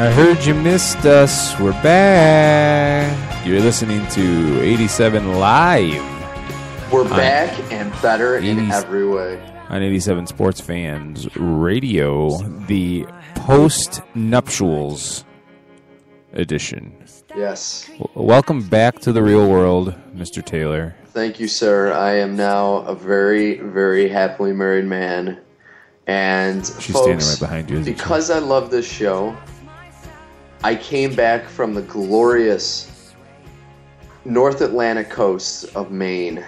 I heard you missed us. We're back. You're listening to 87 Live. We're back and better in every way. On 87 Sports Fans Radio, the post-nuptials edition. Yes. Welcome back to the real world, Mr. Taylor. Thank you, sir. I am now a very, very happily married man. And she's folks, standing right behind you. Because I love this show, I came back from the glorious North Atlantic coast of Maine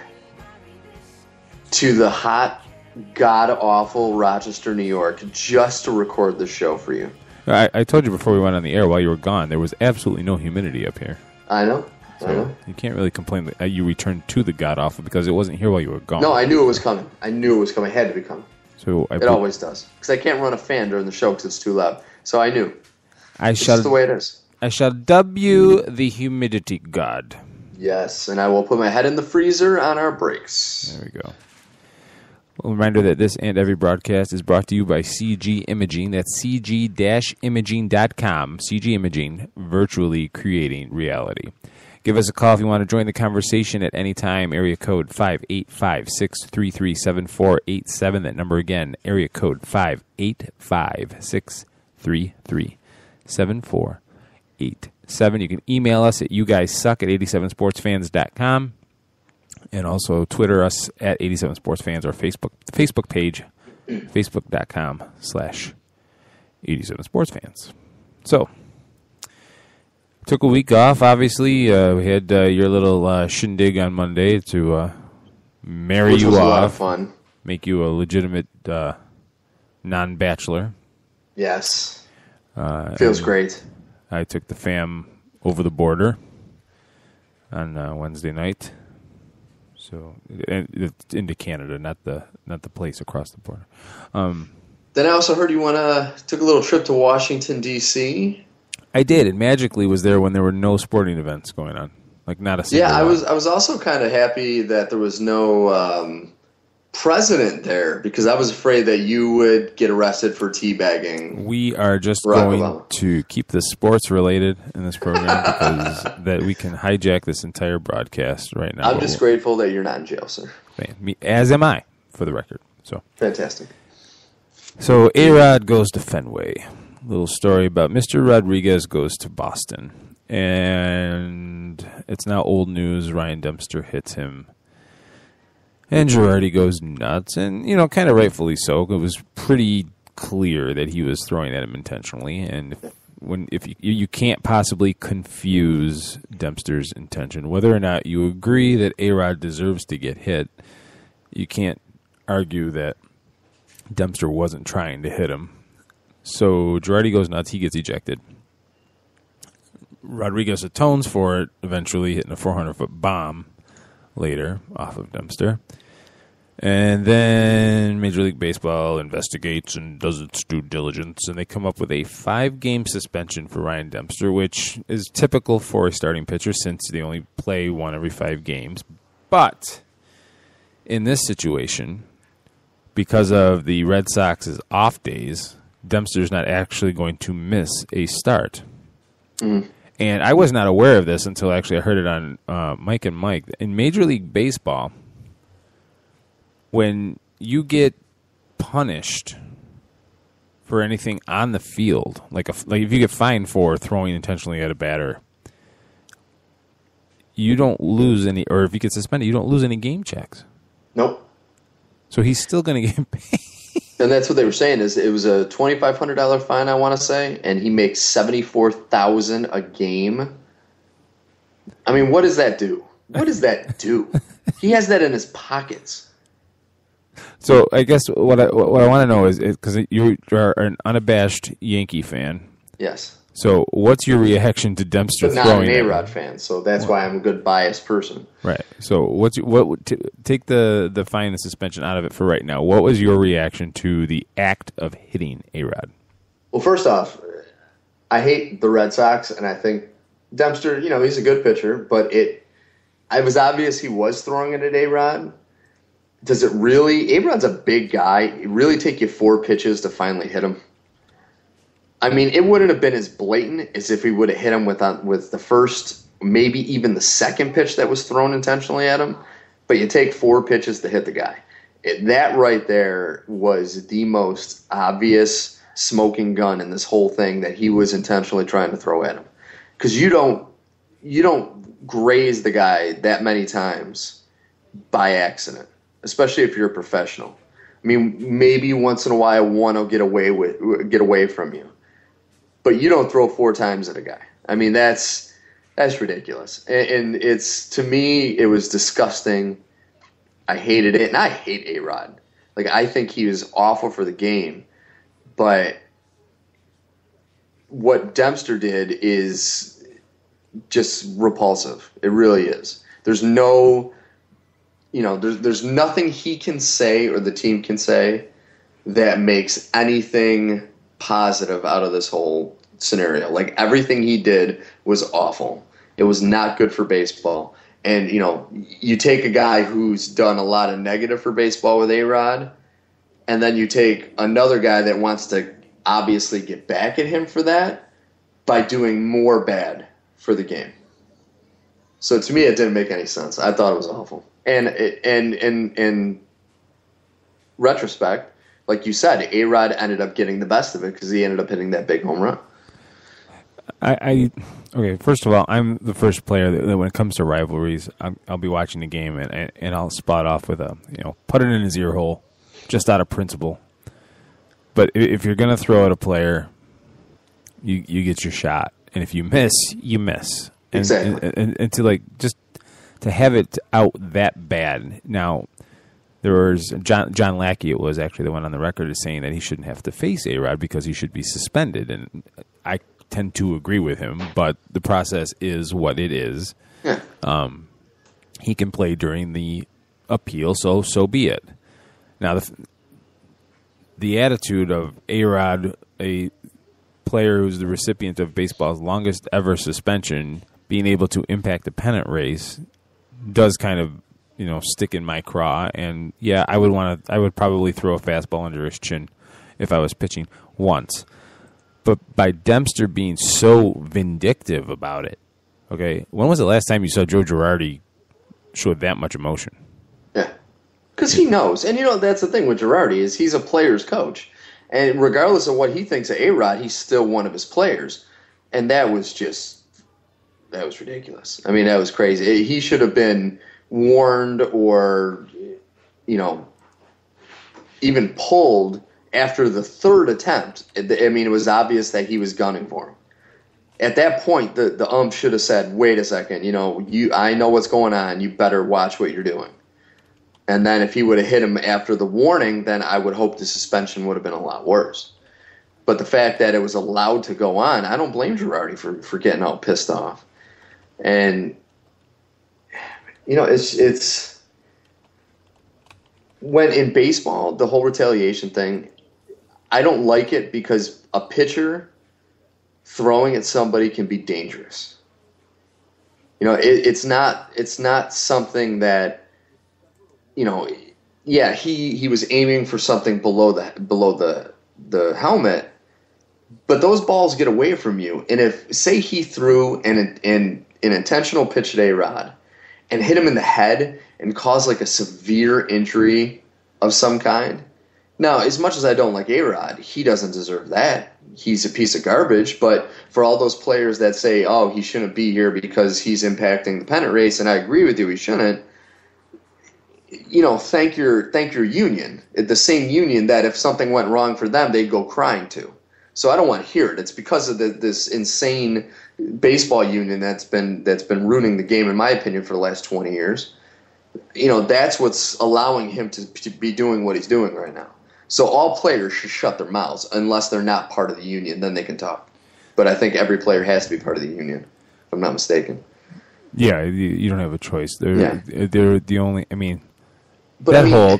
to the hot, god-awful Rochester, New York, just to record the show for you. I told you before we went on the air, while you were gone, there was absolutely no humidity up here. I know. So you can't really complain that you returned to the god-awful because it wasn't here while you were gone. No, I knew it was coming. It had to be coming. So it always does. Because I can't run a fan during the show because it's too loud. So I knew. It's just the way it is. I shall dub you the humidity god. Yes, and I will put my head in the freezer on our breaks. There we go. A reminder that this and every broadcast is brought to you by CG Imaging. That's cg-imaging.com. CG Imaging, virtually creating reality. Give us a call if you want to join the conversation at any time. Area code 585-633-7487. That number again, area code 585-633-7487. You can email us at youguysuck@87sportsfans.com. And also Twitter us at 87sportsfans or Facebook page, facebook.com/87sportsfans. So, took a week off, obviously. We had your little shindig on Monday to marry Which you was off. a lot of fun. Make you a legitimate non-bachelor. Yes. Feels great. I took the fam over the border on Wednesday night. So into Canada, not the place across the border. Then I also heard you took a little trip to Washington, D.C. I did, and magically was there when there were no sporting events going on, like not a single. Yeah, I was also kind of happy that there was no president there because I was afraid that you would get arrested for teabagging. We are just going to keep this sports related in this program because that we can hijack this entire broadcast right now. I'm just grateful that you're not in jail, sir. As am I, for the record. So fantastic. So A-Rod goes to Fenway. Little story about Mr. Rodriguez goes to Boston, and it's now old news. Ryan Dempster hits him. And Girardi goes nuts, and, kind of rightfully so. It was pretty clear that he was throwing at him intentionally, and if you can't possibly confuse Dempster's intention. Whether or not you agree that A-Rod deserves to get hit, you can't argue that Dempster wasn't trying to hit him. So Girardi goes nuts, he gets ejected. Rodriguez atones for it, eventually hitting a 400-foot bomb later off of Dempster. And then Major League Baseball investigates and does its due diligence, and they come up with a 5-game suspension for Ryan Dempster, which is typical for a starting pitcher since they only play one every 5 games. But in this situation, because of the Red Sox's off days, Dempster's not actually going to miss a start. And I was not aware of this until actually I heard it on Mike and Mike. In Major League Baseball, when you get punished for anything on the field, like if you get fined for throwing intentionally at a batter, you don't lose any, or if you get suspended, you don't lose any game checks. Nope. So he's still going to get paid. And that's what they were saying is it was a $2,500 fine, I want to say, and he makes $74,000 a game. I mean, what does that do? What does that do? He has that in his pockets. So I guess what I want to know is because you are an unabashed Yankee fan. Yes. So what's your reaction to Dempster but not throwing? An A-Rod fan, so that's why I'm a good biased person. Right. So take the fine and suspension out of it for right now. What was your reaction to the act of hitting A-Rod? Well, first off, I hate the Red Sox, and I think Dempster, he's a good pitcher, but it was obvious he was throwing it at A-Rod. Does it really? A-Rod's a big guy. It really take you 4 pitches to finally hit him? I mean, it wouldn't have been as blatant as if he would have hit him with the first, maybe even the second pitch that was thrown intentionally at him. But you take 4 pitches to hit the guy. That right there was the most obvious smoking gun in this whole thing that he was intentionally trying to throw at him. Because you don't graze the guy that many times by accident, especially if you're a professional. I mean, maybe once in a while one will get away from you, but you don't throw 4 times at a guy. I mean, that's ridiculous, and it's, to me, it was disgusting. I hated it, and I hate A-Rod. Like, I think he was awful for the game, but what Dempster did is just repulsive. It really is. There's no, there's nothing he can say or the team can say that makes anything positive out of this whole scenario. Like, everything he did was awful. It was not good for baseball. And, you take a guy who's done a lot of negative for baseball with A-Rod, and then you take another guy that wants to obviously get back at him for that by doing more bad for the game. So to me, it didn't make any sense. I thought it was awful. And in retrospect, like you said, A-Rod ended up getting the best of it because he ended up hitting that big home run. Okay, first of all, I'm the first player that when it comes to rivalries, I'll be watching the game and I'll spot off with put it in his ear hole, just out of principle. But if you're going to throw at a player, you get your shot. And if you miss, you miss. And, exactly. And to have it out that bad. Now, there was John Lackey, it was actually the one on the record, is saying that he shouldn't have to face A-Rod because he should be suspended. And I tend to agree with him, but the process is what it is. Yeah. He can play during the appeal, so be it. Now, the attitude of A-Rod, a player who's the recipient of baseball's longest ever suspension, being able to impact the pennant race, does kind of stick in my craw. And yeah, I would probably throw a fastball under his chin if I was pitching once. But by Dempster being so vindictive about it, okay, when was the last time you saw Joe Girardi show that much emotion? Yeah, because he knows. And, that's the thing with Girardi is he's a player's coach. And regardless of what he thinks of A-Rod, he's still one of his players. And that was ridiculous. I mean, that was crazy. He should have been warned or, even pulled after the 3rd attempt. I mean, it was obvious that he was gunning for him. At that point, the ump should have said, wait a second, I know what's going on. You better watch what you're doing. And then if he would have hit him after the warning, then I would hope the suspension would have been a lot worse. But the fact that it was allowed to go on, I don't blame Girardi for getting all pissed off. And, it's when in baseball, the whole retaliation thing, I don't like it because a pitcher throwing at somebody can be dangerous. It's not something that, yeah, he was aiming for something below the helmet, but those balls get away from you. And if, say, he threw an intentional pitch at A-Rod and hit him in the head and caused like a severe injury of some kind. Now, as much as I don't like A-Rod, he doesn't deserve that. He's a piece of garbage. But for all those players that say, oh, he shouldn't be here because he's impacting the pennant race, and I agree with you, he shouldn't, thank your union. The same union that if something went wrong for them, they'd go crying to. So I don't want to hear it. It's because of this insane baseball union that's been ruining the game, in my opinion, for the last 20 years. That's what's allowing him to be doing what he's doing right now. So all players should shut their mouths unless they're not part of the union. Then they can talk. But I think every player has to be part of the union, if I'm not mistaken. Yeah, you don't have a choice. They're the only. I mean, but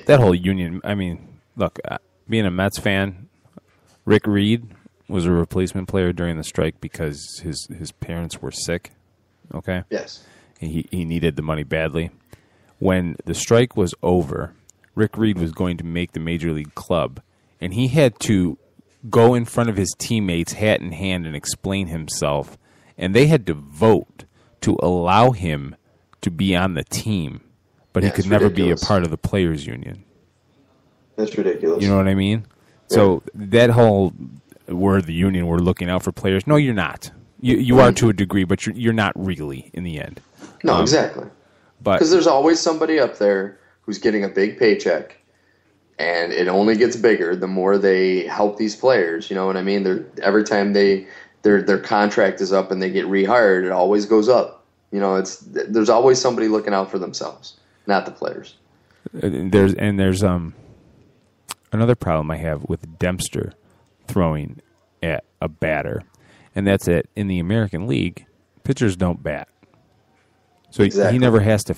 that whole union. I mean, look, being a Mets fan, Rick Reed was a replacement player during the strike because his parents were sick. Okay. Yes. He needed the money badly. When the strike was over, Rick Reed was going to make the Major League Club, and he had to go in front of his teammates, hat in hand, and explain himself. And they had to vote to allow him to be on the team, but he could never be a part of the players' union. That's ridiculous. You know what I mean? Yeah. So that whole we're the union, we're looking out for players. No, you're not. You are to a degree, but you're not really in the end. No, exactly. Because there's always somebody up there who's getting a big paycheck, and it only gets bigger the more they help these players. You know what I mean? Every time their contract is up and they get rehired, it always goes up. You know, there's always somebody looking out for themselves, not the players. There's another problem I have with Dempster throwing at a batter, and that's that in the American League, pitchers don't bat. So he never has to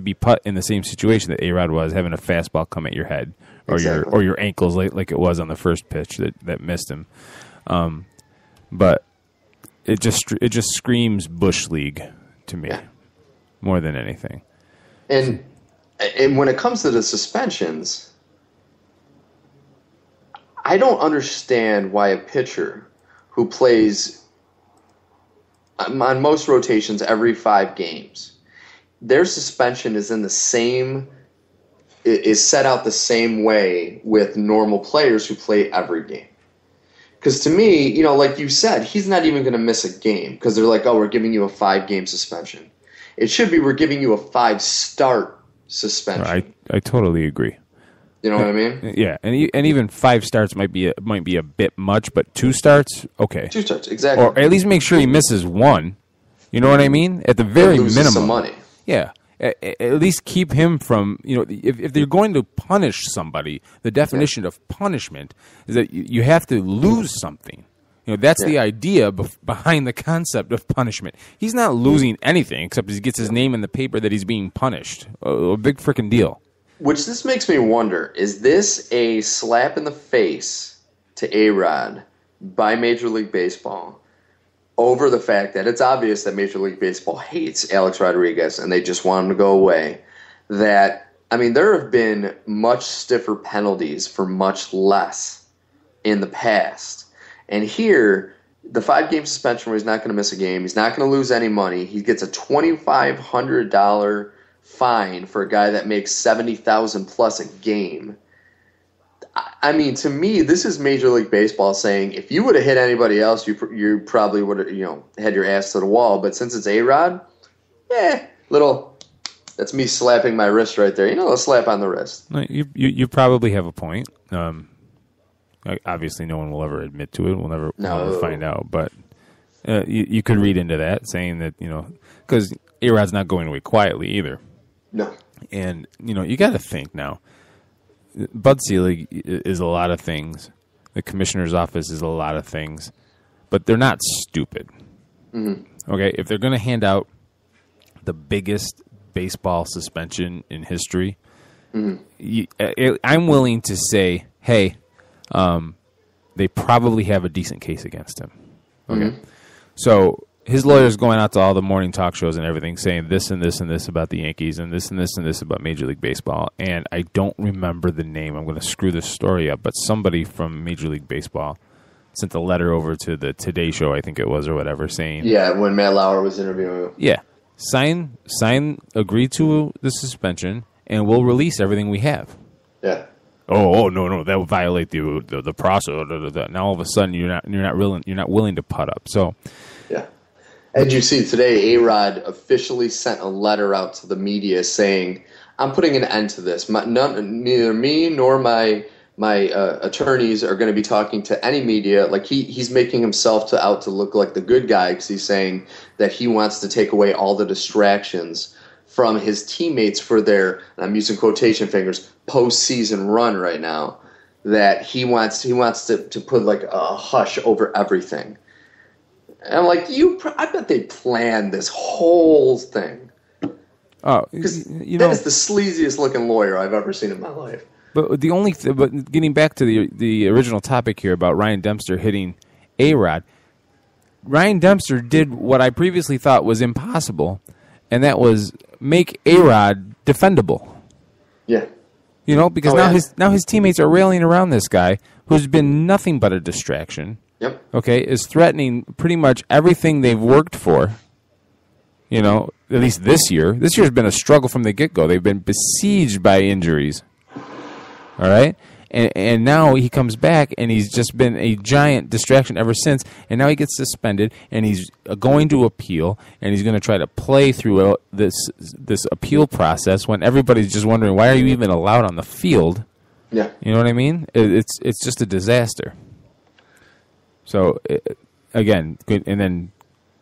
be put in the same situation that A-Rod was, having a fastball come at your head or your ankles like it was on the first pitch that missed him. But it just screams Bush League to me more than anything. And when it comes to the suspensions, I don't understand why a pitcher who plays on most rotations every 5 games, their suspension is set out the same way with normal players who play every game. Because to me, you know, like you said, he's not even going to miss a game because they're like, oh, we're giving you a 5-game suspension. It should be we're giving you a 5-start suspension. I totally agree. You know what I mean? Yeah, and even 5 starts might be a bit much, but 2 starts, okay. 2 starts, exactly. Or at least make sure he misses 1. You know what I mean? At the very minimum, some money. Yeah, at least keep him from, you know, if they're going to punish somebody, the definition of punishment is that you have to lose something. You know, that's the idea behind the concept of punishment. He's not losing anything except he gets his name in the paper that he's being punished. A big freaking deal. Which this makes me wonder, is this a slap in the face to A-Rod by Major League Baseball over the fact that it's obvious that Major League Baseball hates Alex Rodriguez and they just want him to go away? That, I mean, there have been much stiffer penalties for much less in the past. And here, the 5-game suspension where he's not going to miss a game, he's not going to lose any money, he gets a $2,500 fine for a guy that makes $70,000 plus a game. I mean, to me, this is Major League Baseball saying if you would have hit anybody else, you probably would have, you know, had your ass to the wall. But since it's A-Rod, that's me slapping my wrist right there. You know, a slap on the wrist. You probably have a point. Obviously, no one will ever admit to it. We'll never find out. But you could read into that, saying that, you know, because A-Rod's not going away quietly either. No. And, you know, you got to think now. Bud Selig is a lot of things. The commissioner's office is a lot of things. But they're not stupid. Mm-hmm. Okay? If they're going to hand out the biggest baseball suspension in history, I'm willing to say, hey, they probably have a decent case against him. Okay? Mm-hmm. So his lawyer's going out to all the morning talk shows and everything saying this and this and this about the Yankees and this and this about Major League Baseball. And I don't remember the name. I'm going to screw this story up. But somebody from Major League Baseball sent a letter over to the Today Show, I think it was, or whatever, saying... Yeah, when Matt Lauer was interviewing him. Yeah. Agree to the suspension, and we'll release everything we have. Yeah. Oh no, that would violate the process. Now all of a sudden you're not willing to put up. So... Yeah. As you see today, A-Rod officially sent a letter out to the media saying, I'm putting an end to this. Neither me nor my attorneys are going to be talking to any media. Like he's making himself out to look like the good guy because he's saying that he wants to take away all the distractions from his teammates for their, and I'm using quotation fingers, postseason run right now, that he wants to put like a hush over everything. And I'm like, I bet they planned this whole thing. Oh, because that is the sleaziest looking lawyer I've ever seen in my life. But but getting back to the original topic here about Ryan Dempster hitting A-Rod, Ryan Dempster did what I previously thought was impossible, and that was make A-Rod defendable. Yeah. You know, because now his teammates are railing around this guy who's been nothing but a distraction. Yep. Okay, is threatening pretty much everything they've worked for. You know, at least this year. This year's been a struggle from the get-go. They've been besieged by injuries. All right? And now he comes back, and he's just been a giant distraction ever since. And now he gets suspended, and he's going to appeal, and he's going to try to play through this appeal process when everybody's just wondering, why are you even allowed on the field? Yeah. You know what I mean? It's just a disaster. So, again, and then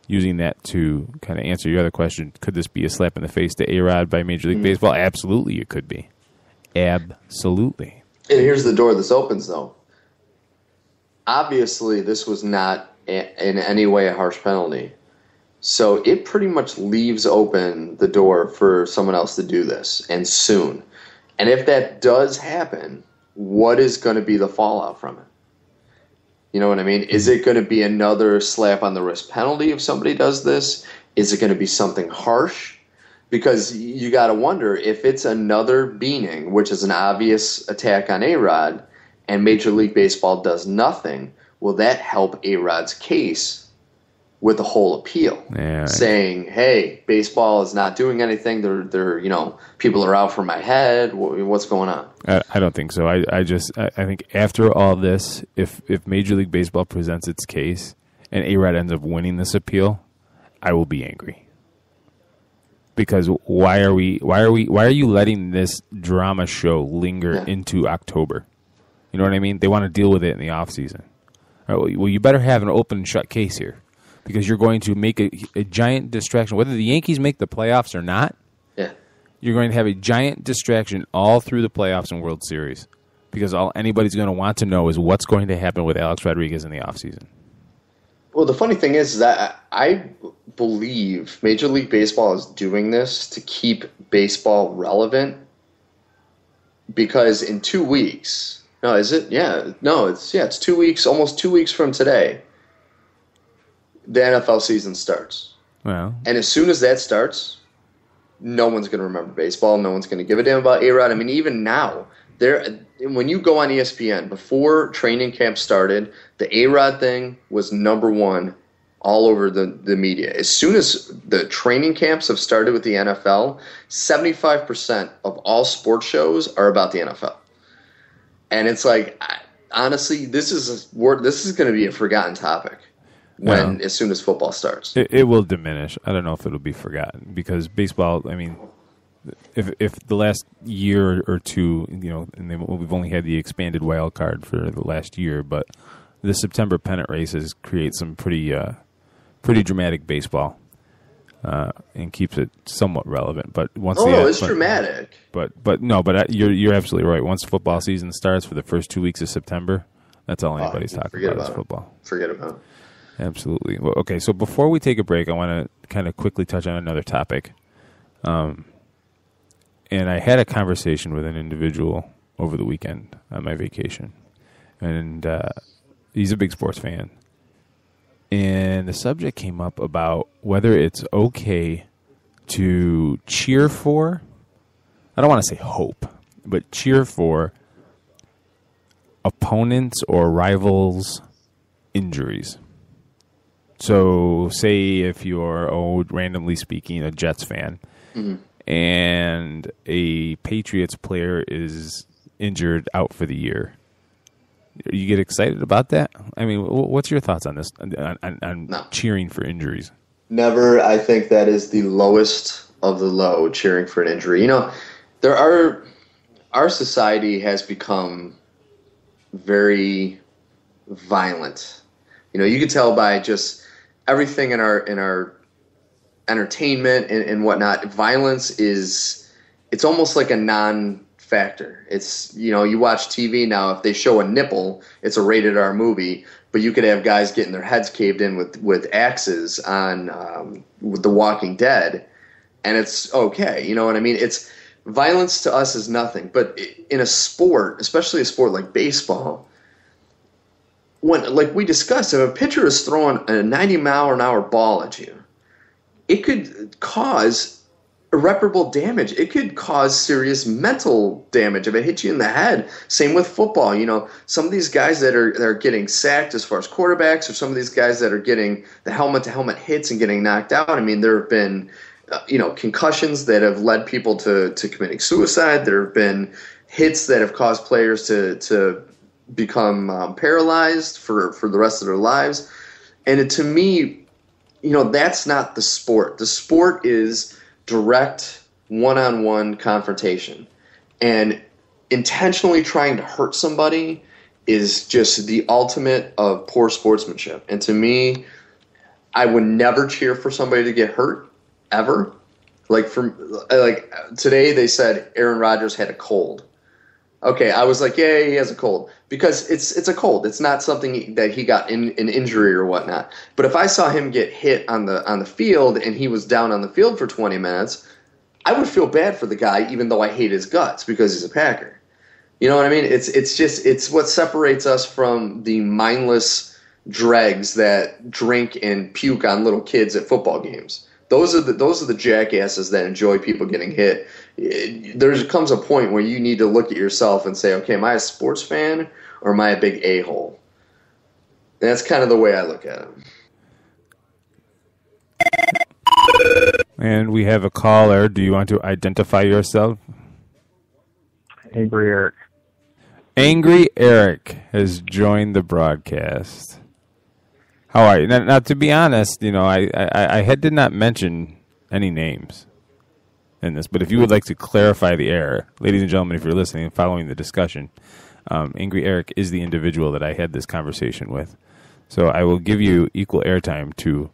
using that to kind of answer your other question, could this be a slap in the face to A-Rod by Major League Baseball? Absolutely, it could be. Absolutely. And here's the door this opens, though. Obviously, this was not in any way a harsh penalty. So it pretty much leaves open the door for someone else to do this, and soon. And if that does happen, what is going to be the fallout from it? You know what I mean? Is it going to be another slap on the wrist penalty if somebody does this? Is it going to be something harsh? Because you got to wonder, if it's another beaning, which is an obvious attack on A-Rod, and Major League Baseball does nothing, will that help A-Rod's case with the whole appeal? Yeah, right. Saying, hey, baseball is not doing anything. They're people are out for my head. What's going on? I don't think so. I think after all this, if Major League Baseball presents its case and A-Rod ends up winning this appeal, I will be angry. Because why are you letting this drama show linger into October? You know what I mean? They want to deal with it in the off season. All right, well, you better have an open and shut case here, because you're going to make a giant distraction. Whether the Yankees make the playoffs or not, you're going to have a giant distraction all through the playoffs and World Series, because all anybody's going to want to know is what's going to happen with Alex Rodriguez in the off season. Well, the funny thing is that I believe Major League Baseball is doing this to keep baseball relevant, because in 2 weeks, it's 2 weeks, almost 2 weeks from today, the NFL season starts. Well, and as soon as that starts, no one's going to remember baseball. No one's going to give a damn about A-Rod. I mean, even now, when you go on ESPN, before training camp started, the A-Rod thing was number one all over the media. As soon as the training camps have started with the NFL, 75% of all sports shows are about the NFL. And it's like, honestly, this is going to be a forgotten topic as soon as football starts. It will diminish. I don't know if it'll be forgotten, because baseball, I mean, if the last year or two, and we've only had the expanded wild card for the last year, but the September pennant races create some pretty dramatic baseball, and keeps it somewhat relevant. But it's dramatic. But you're absolutely right. Once football season starts for the first 2 weeks of September, that's all anybody's talking about is football. Forget about it. Absolutely. Well, okay, so before we take a break, I want to kind of quickly touch on another topic. And I had a conversation with an individual over the weekend on my vacation. And he's a big sports fan. And the subject came up about whether it's okay to cheer for, I don't want to say hope, but cheer for opponents or rivals' injuries. So, say if you're, randomly speaking, a Jets fan, and a Patriots player is injured out for the year, you get excited about that? I mean, what's your thoughts on this, on cheering for injuries? Never. I think that is the lowest of the low, cheering for an injury. Our society has become very violent. You can tell by just everything in our entertainment and whatnot. Violence it's almost like a non-factor. It's, you watch TV now, if they show a nipple, it's a rated R movie, but you could have guys getting their heads caved in with axes on with The Walking Dead, and it's okay. You know what I mean? It's violence to us is nothing, but in a sport, especially a sport like baseball, when, like we discussed, if a pitcher is throwing a 90-mile-an-hour ball at you, it could cause irreparable damage. It could cause serious mental damage if it hits you in the head. Same with football. Some of these guys that are getting sacked as far as quarterbacks, or some of these guys that are getting the helmet-to-helmet hits and getting knocked out. I mean, there have been concussions that have led people to committing suicide. There have been hits that have caused players to become paralyzed for the rest of their lives. And to me, that's not the sport. The sport is direct one-on-one confrontation. And intentionally trying to hurt somebody is just the ultimate of poor sportsmanship. And to me, I would never cheer for somebody to get hurt, ever. Like today they said Aaron Rodgers had a cold. Okay, I was like, yeah, he has a cold, because it's a cold. It's not something that he got an injury or whatnot. But if I saw him get hit on the field and he was down on the field for 20 minutes, I would feel bad for the guy, even though I hate his guts because he's a Packer. You know what I mean? It's what separates us from the mindless dregs that drink and puke on little kids at football games. Those are the jackasses that enjoy people getting hit. There comes a point where you need to look at yourself and say, okay, am I a sports fan or am I a big a-hole? And that's kind of the way I look at it. And we have a caller. Do you want to identify yourself? Angry Eric. Angry Eric has joined the broadcast. How are you? Now, to be honest, I did not mention any names in this, but if you would like to clarify the error, ladies and gentlemen, if you're listening and following the discussion, Angry Eric is the individual that I had this conversation with. So I will give you equal airtime to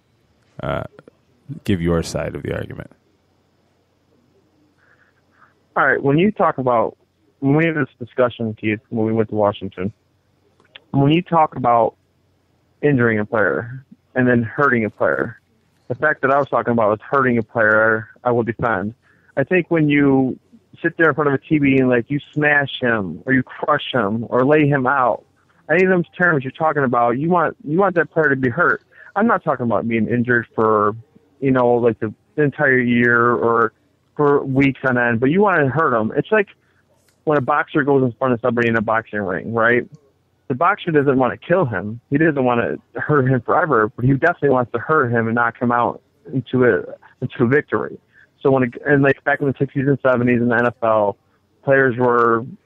give your side of the argument. All right, when you talk about, when we had this discussion, Keith, when we went to Washington, when you talk about injuring a player and then hurting a player, the fact that I was talking about was hurting a player, I will defend. I think when you sit there in front of a TV and you smash him or you crush him or lay him out, any of those terms you're talking about, you want that player to be hurt. I'm not talking about being injured for, the entire year or for weeks on end, but you want to hurt them. It's like when a boxer goes in front of somebody in a boxing ring, right? The boxer doesn't want to kill him. He doesn't want to hurt him forever, but he definitely wants to hurt him and knock him out into a victory. So back in the 60s and 70s in the NFL, players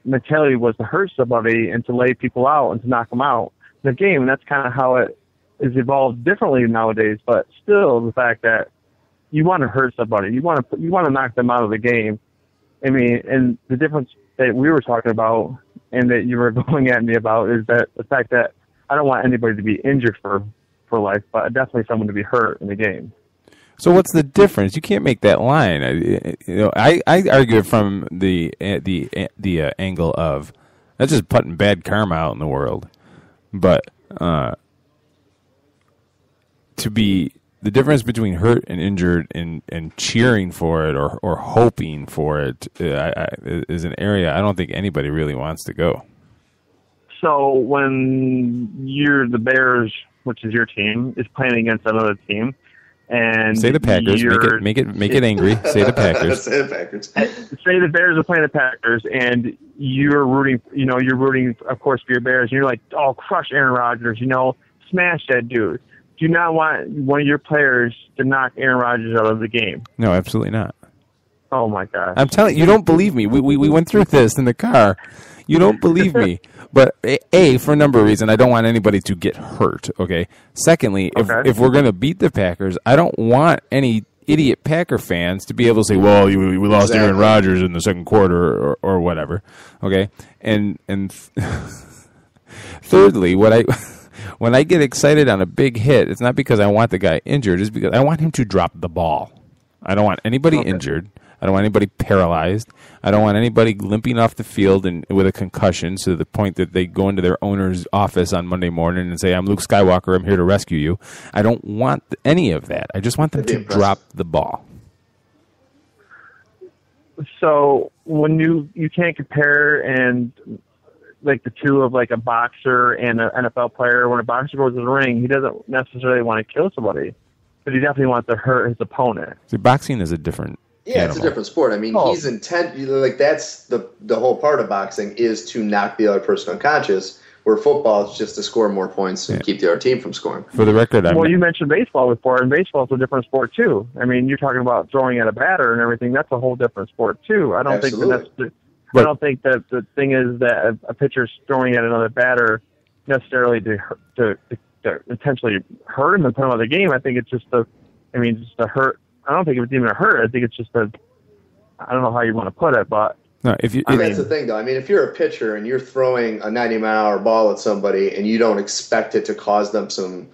mentality was to hurt somebody and to lay people out and to knock them out in the game. And that's kind of how it is evolved differently nowadays. But still, the fact that you want to hurt somebody, you want to knock them out of the game. I mean, and the difference that we were talking about and that you were going at me about is that the fact that I don't want anybody to be injured for life, but definitely someone to be hurt in the game. So what's the difference? You can't make that line. I argue it from the angle of that's just putting bad karma out in the world. But to be the difference between hurt and injured and cheering for it or hoping for it is an area I don't think anybody really wants to go. So when you're the Bears, which is your team, is playing against another team, and say the Packers, make it angry. Say the Packers. Say the Packers. Say the Bears are playing the Packers, and you're rooting, of course, for your Bears. And you're like, oh, crush Aaron Rodgers, smash that dude. Do you not want one of your players to knock Aaron Rodgers out of the game? No, absolutely not. Oh my gosh! I'm telling you, don't believe me. We went through this in the car. You don't believe me. But for a number of reasons, I don't want anybody to get hurt. Okay. Secondly, if we're going to beat the Packers, I don't want any idiot Packer fans to be able to say, "Well, we lost Aaron Rodgers in the second quarter or whatever." Okay. And thirdly, when I get excited on a big hit, it's not because I want the guy injured. It's because I want him to drop the ball. I don't want anybody injured. I don't want anybody paralyzed. I don't want anybody limping off the field and with a concussion to the point that they go into their owner's office on Monday morning and say, I'm Luke Skywalker, I'm here to rescue you. I don't want any of that. I just want them to drop the ball. So when you can't compare and the two of a boxer and an NFL player, when a boxer goes to the ring, he doesn't necessarily want to kill somebody, but he definitely wants to hurt his opponent. See, boxing is a different Yeah, it's a different sport. I mean, he's intent. Like, that's the whole part of boxing is to knock the other person unconscious. Where football is just to score more points and keep the other team from scoring. For the record, you mentioned baseball before, and baseball is a different sport too. I mean, you're talking about throwing at a batter and everything. That's a whole different sport too. I don't think that the thing is that a pitcher's throwing at another batter necessarily to intentionally hurt him and put him out of the game. I think it's just a hurt. I don't think it's even a hurt. I think it's just I don't know how you want to put it, but. No, that's the thing, though. I mean, if you're a pitcher and you're throwing a 90-mile-an-hour ball at somebody and you don't expect it to cause them some,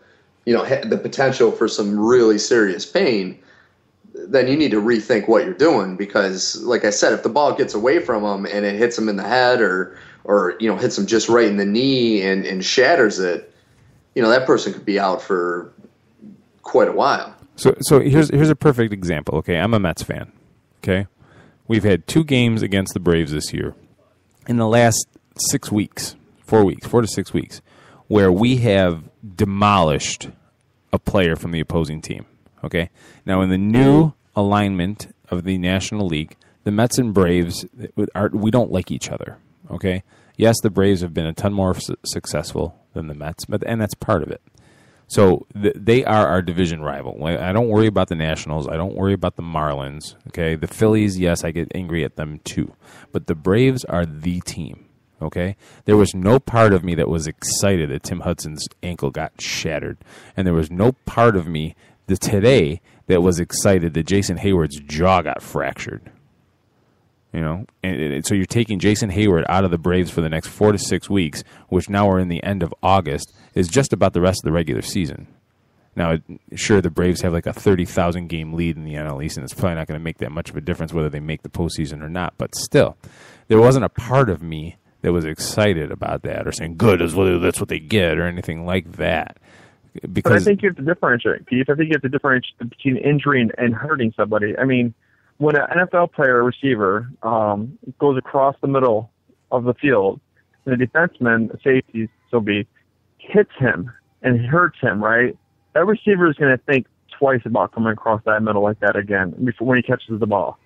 the potential for some really serious pain, then you need to rethink what you're doing because, like I said, if the ball gets away from them and it hits them in the head or hits them just right in the knee and shatters it, that person could be out for quite a while. So here's a perfect example. Okay, I'm a Mets fan. Okay. We've had 2 games against the Braves this year in the last 6 weeks, 4 to 6 weeks, where we have demolished a player from the opposing team. Okay? Now, in the new alignment of the National League, the Mets and Braves, we don't like each other. Okay? Yes, the Braves have been a ton more successful than the Mets, and that's part of it. So they are our division rival. I don't worry about the Nationals. I don't worry about the Marlins. Okay, the Phillies, yes, I get angry at them too. But the Braves are the team. Okay, there was no part of me that was excited that Tim Hudson's ankle got shattered, and there was no part of me today that was excited that Jason Hayward's jaw got fractured. And so you're taking Jason Hayward out of the Braves for the next 4 to 6 weeks, which now we're in the end of August, is just about the rest of the regular season. Now, sure, the Braves have like a 30,000 game lead in the NL East, and it's probably not going to make that much of a difference whether they make the postseason or not. But still, there wasn't a part of me that was excited about that or saying, good, that's what they get, or anything like that. Because, but I think you have to differentiate, Keith. I think you have to differentiate between injury and hurting somebody. I mean, when an NFL player, a receiver, goes across the middle of the field, and the defenseman, safety, hits him and hurts him, right? That receiver is going to think twice about coming across that middle like that again when he catches the ball.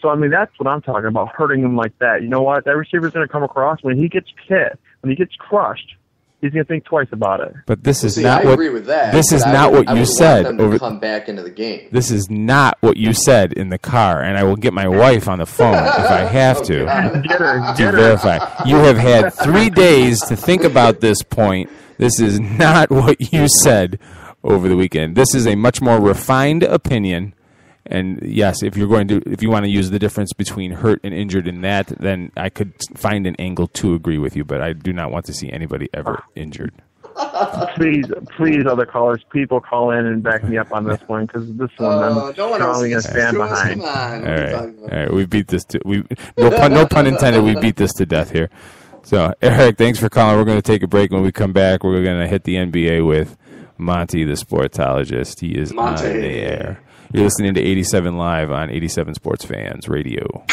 So, I mean, that's what I'm talking about, hurting him like that. You know what? That receiver is going to come across. When he gets hit, when he gets crushed, he's going to think twice about it. But this is I agree with that. This is not what you said. Want them to come back into the game. This is not what you said in the car, and I will get my wife on the phone if I have to verify. You have had 3 days to think about this point. This is not what you said over the weekend. This is a much more refined opinion. And yes, if you want to use the difference between hurt and injured in that, then I could find an angle to agree with you. But I do not want to see anybody ever injured. Please, other callers, people call in and back me up on this one because this one I'm strongly going to stand behind. All right, we beat this. No pun intended. We beat this to death here. So, Eric, thanks for calling. We're going to take a break. When we come back, we're going to hit the NBA with Monty, the sportologist. He is on the air. You're listening to 87 Live on 87 Sports Fans Radio.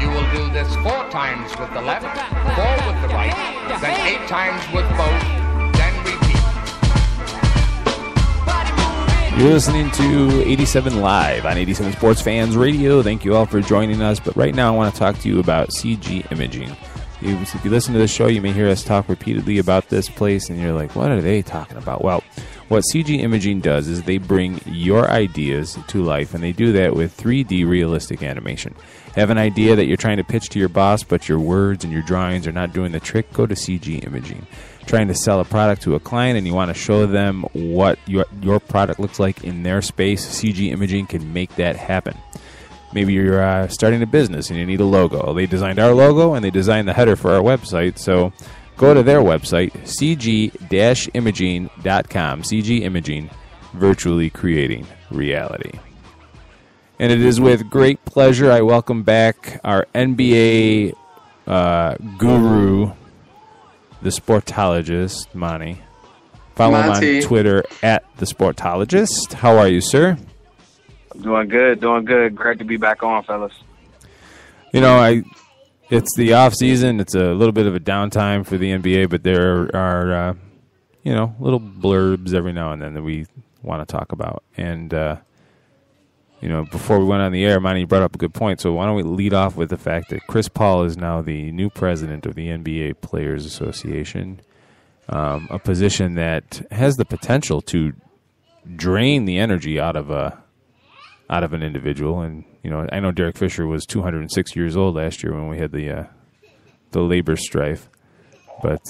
You will do this 4 times with the left, 4 with the right, then 8 times with both, then repeat. You're listening to 87 Live on 87 Sports Fans Radio. Thank you all for joining us. But right now I want to talk to you about CG Imaging. If you listen to the show, you may hear us talk repeatedly about this place, and you're like, what are they talking about? Well, what CG Imaging does is they bring your ideas to life, and they do that with 3D realistic animation. Have an idea that you're trying to pitch to your boss, but your words and your drawings are not doing the trick? Go to CG Imaging. Trying to sell a product to a client and you want to show them what your product looks like in their space, CG Imaging can make that happen. Maybe you're starting a business and you need a logo. They designed our logo and they designed the header for our website, so go to their website, cg-imaging.com, CG Imaging, virtually creating reality. And it is with great pleasure I welcome back our NBA guru, the Sportologist, Monty. Follow him on Twitter at the Sportologist. How are you, sir? Doing good. Great to be back on, fellas. You know, it's the off season. It's a little bit of a downtime for the NBA, but there are, little blurbs every now and then that we want to talk about. And, before we went on the air, Monty brought up a good point. So why don't we lead off with the fact that Chris Paul is now the new president of the NBA Players Association, a position that has the potential to drain the energy out of an individual. And I know Derek Fisher was 206 years old last year when we had the labor strife, but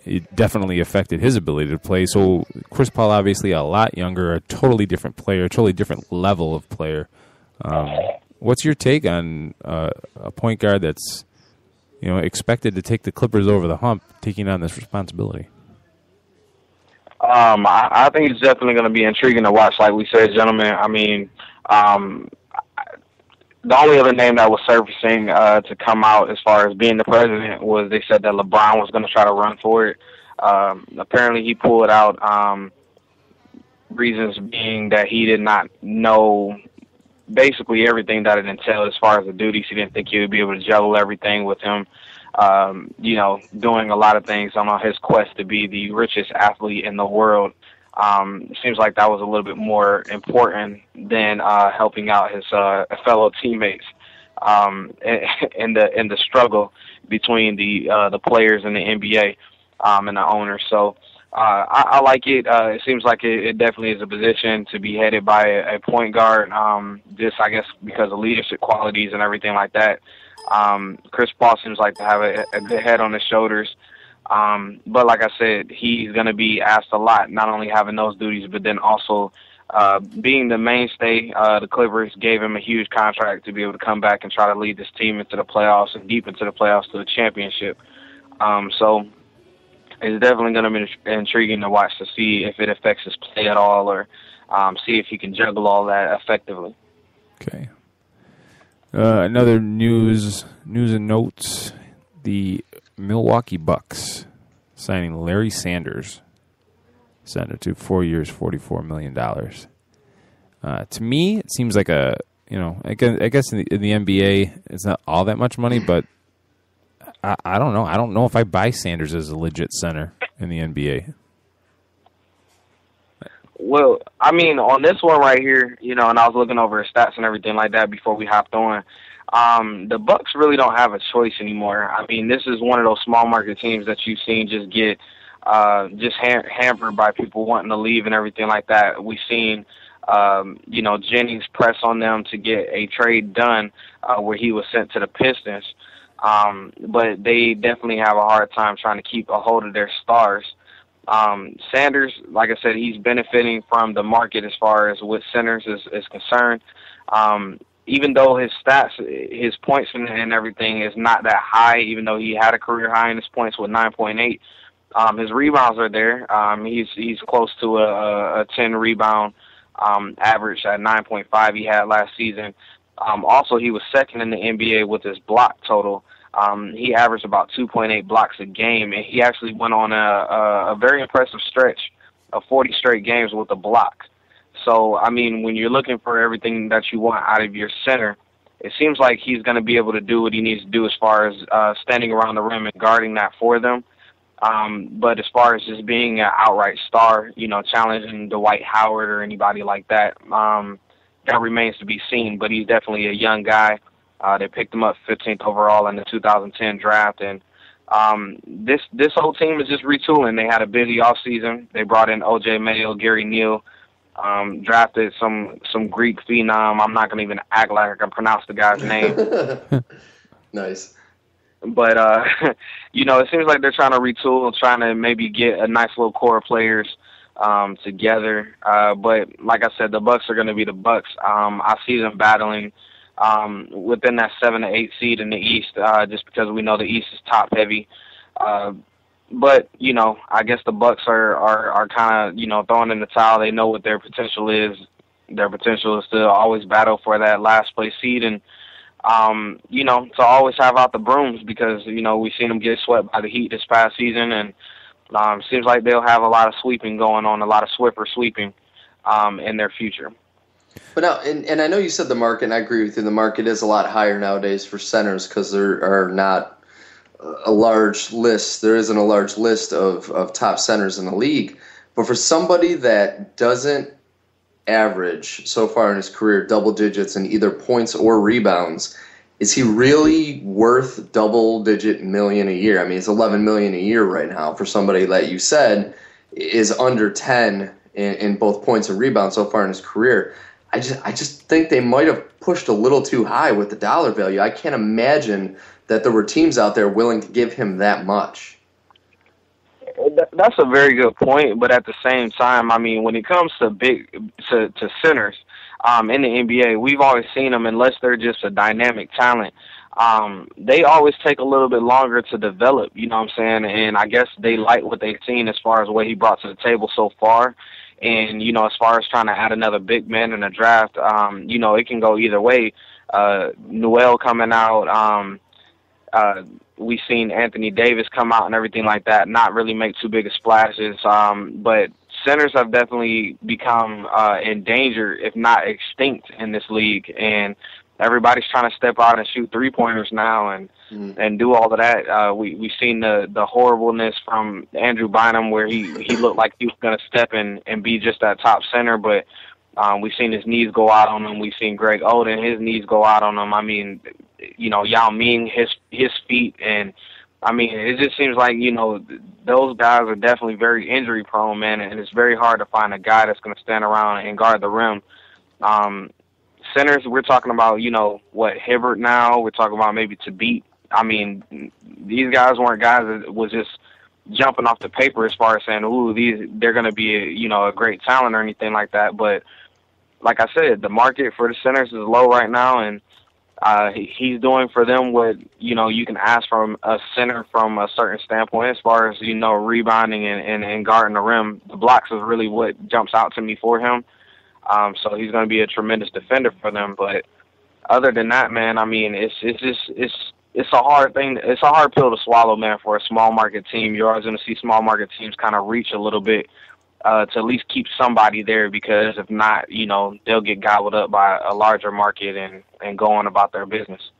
he definitely affected his ability to play. So Chris Paul, obviously a lot younger, a totally different player, totally different level of player. What's your take on a point guard that's expected to take the Clippers over the hump, taking on this responsibility? I think it's definitely going to be intriguing to watch, like we said, gentlemen. I mean, the only other name that was surfacing to come out as far as being the president was they said that LeBron was going to try to run for it. Apparently he pulled out, reasons being that he did not know basically everything that it entailed as far as the duties. He didn't think he would be able to juggle everything with him. Doing a lot of things on his quest to be the richest athlete in the world. It seems like that was a little bit more important than helping out his fellow teammates in the struggle between the players and the NBA and the owners. So I like it. It seems like it definitely is a position to be headed by a point guard, just I guess because of leadership qualities and everything like that. Chris Paul seems like to have a good head on his shoulders. But like I said, he's going to be asked a lot, not only having those duties, but then also being the mainstay. The Clippers gave him a huge contract to be able to come back and try to lead this team into the playoffs and deep into the playoffs to the championship. So it's definitely going to be intriguing to watch to see if it affects his play at all or see if he can juggle all that effectively. Okay. Another news and notes. The Milwaukee Bucks signing Larry Sanders, signed to 4 years, $44 million. To me, it seems like I guess in the NBA, it's not all that much money, but I don't know. I don't know if I buy Sanders as a legit center in the NBA. Well, I mean, on this one right here, and I was looking over his stats and everything like that before we hopped on. The Bucks really don't have a choice anymore. I mean, this is one of those small market teams that you've seen just get hampered by people wanting to leave and everything like that. We've seen, Jennings press on them to get a trade done where he was sent to the Pistons. But they definitely have a hard time trying to keep a hold of their stars. Sanders, like I said, he's benefiting from the market as far as with centers is concerned. Even though his stats, his points and everything is not that high, even though he had a career high in his points with 9.8, his rebounds are there. He's close to a 10 rebound average at 9.5 he had last season. Also, he was second in the NBA with his block total. He averaged about 2.8 blocks a game, and he actually went on a very impressive stretch of 40 straight games with a block. So, I mean, when you're looking for everything that you want out of your center, it seems like he's going to be able to do what he needs to do as far as standing around the rim and guarding that for them. But as far as just being an outright star, challenging Dwight Howard or anybody like that, that remains to be seen. But he's definitely a young guy. They picked him up 15th overall in the 2010 draft, and this whole team is just retooling. They had a busy offseason. They brought in O.J. Mayo, Gary Neal, drafted some Greek phenom. I'm not going to even act like I can pronounce the guy's name. Nice. But, it seems like they're trying to retool, trying to maybe get a nice little core of players together. But like I said, the Bucks are going to be the Bucks. I see them battling within that 7 to 8 seed in the East, just because we know the East is top heavy. But I guess the Bucks are kind of throwing in the towel. They know what their potential is. Their potential is to always battle for that last place seed and to always have out the brooms, because we've seen them get swept by the Heat this past season, and seems like they'll have a lot of sweeping going on, a lot of Swiffer sweeping in their future. But now, and I know you said the market, and I agree with you, the market is a lot higher nowadays for centers because there are not a large list. There isn't a large list of top centers in the league. But for somebody that doesn't average so far in his career double digits in either points or rebounds, is he really worth double-digit million a year? I mean, it's $11 million a year right now for somebody that you said is under 10 in both points and rebounds so far in his career. I just think they might have pushed a little too high with the dollar value. I can't imagine that there were teams out there willing to give him that much. That's a very good point, but at the same time, I mean, when it comes to to centers in the NBA, we've always seen them, unless they're just a dynamic talent, they always take a little bit longer to develop, you know what I'm saying? And I guess they like what they've seen as far as what he brought to the table so far. And, as far as trying to add another big man in the draft, it can go either way. Noel coming out, we've seen Anthony Davis come out and everything like that, not really make too big of splashes. But centers have definitely become endangered, if not extinct, in this league. And everybody's trying to step out and shoot three-pointers now and do all of that. We've seen the horribleness from Andrew Bynum, where he looked like he was going to step in and be just that top center, but we've seen his knees go out on him. We've seen Greg Oden, his knees go out on him. I mean, Yao Ming, his feet, and I mean, it just seems like, those guys are definitely very injury prone, man, and it's very hard to find a guy that's going to stand around and guard the rim. Centers, we're talking about, Hibbert now. We're talking about maybe Tabit. I mean, these guys weren't guys that was just jumping off the paper as far as saying, they're going to be, a great talent or anything like that. But like I said, the market for the centers is low right now, and he's doing for them what, you can ask from a center from a certain standpoint as far as, rebounding and guarding the rim. The blocks is really what jumps out to me for him. So he's going to be a tremendous defender for them. But other than that, man, I mean, it's a hard thing. It's a hard pill to swallow, man, for a small market team. You're always going to see small market teams kind of reach a little bit to at least keep somebody there, because if not, they'll get gobbled up by a larger market and go on about their business.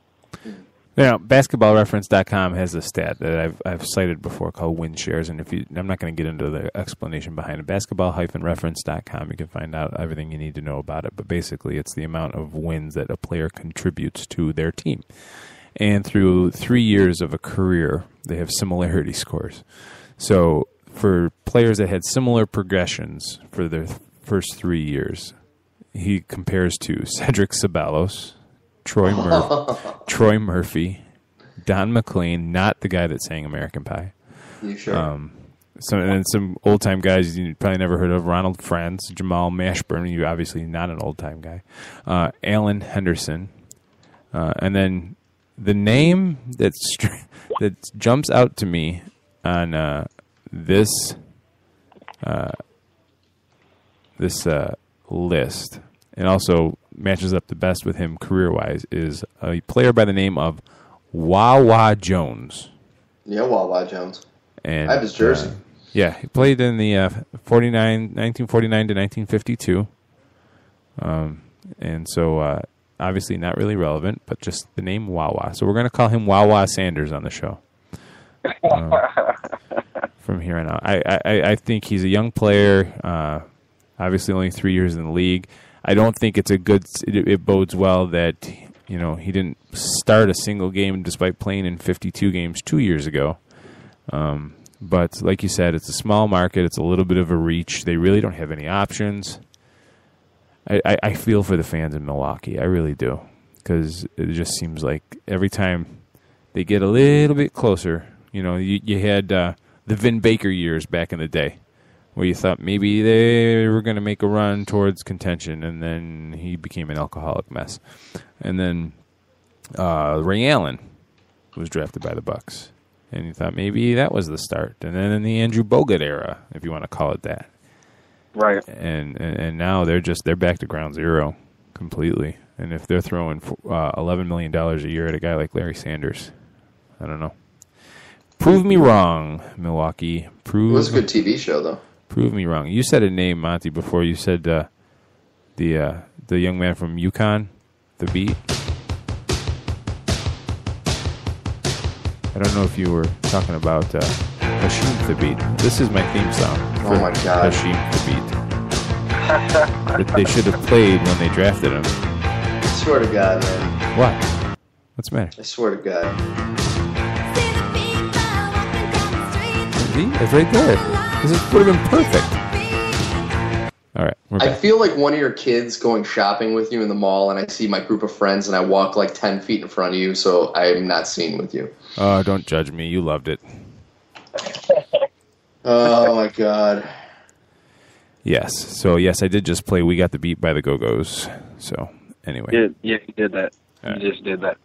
Now, BasketballReference.com has a stat that I've cited before called win shares, and I'm not going to get into the explanation behind it. Basketball-reference.com, you can find out everything you need to know about it. But basically, it's the amount of wins that a player contributes to their team. And through 3 years of a career, they have similarity scores. So for players that had similar progressions for their first 3 years, he compares to Cedric Ceballos, Troy Murphy, Don McLean, not the guy that sang American Pie. You sure? Some old-time guys you probably never heard of, Ronald Franz, Jamal Mashburn, you're obviously not an old-time guy, Alan Henderson, and then the name that jumps out to me on this list, and also matches up the best with him career-wise, is a player by the name of Wawa Jones. Yeah, Wawa Jones. And I have his jersey. He played in the 1949 to 1952. And so obviously not really relevant, but just the name Wawa. So we're going to call him Wawa Sanders on the show from here on out. I think he's a young player, obviously only 3 years in the league. I don't think it bodes well that, he didn't start a single game despite playing in 52 games 2 years ago. But like you said, it's a small market. It's a little bit of a reach. They really don't have any options. I feel for the fans in Milwaukee. I really do. Because it just seems like every time they get a little bit closer, you had the Vin Baker years back in the day where you thought maybe they were going to make a run towards contention, and then he became an alcoholic mess. And then Ray Allen was drafted by the Bucks, and you thought maybe that was the start. And then in the Andrew Bogut era, if you want to call it that, right? And now they're back to ground zero completely. And if they're throwing $11 million a year at a guy like Larry Sanders, I don't know. Prove me wrong, Milwaukee. It was a good TV show, though. Prove me wrong. You said a name, Monty, before. You said the young man from UConn, the Beat. I don't know if you were talking about Hashim the Beat. This is my theme song. Oh my God, Hashim the Beat. That they should have played when they drafted him. I swear to God, man. What? What's the matter? I swear to God. See? It's right there. This would have been perfect. All right, we're back. I feel like one of your kids going shopping with you in the mall, and I see my group of friends, and I walk like 10 feet in front of you, so I'm not seen with you. Oh, don't judge me. You loved it. Oh, my God. Yes. So, yes, I did just play We Got the Beat by the Go-Go's. So, anyway. Yeah, you did that. You just did that.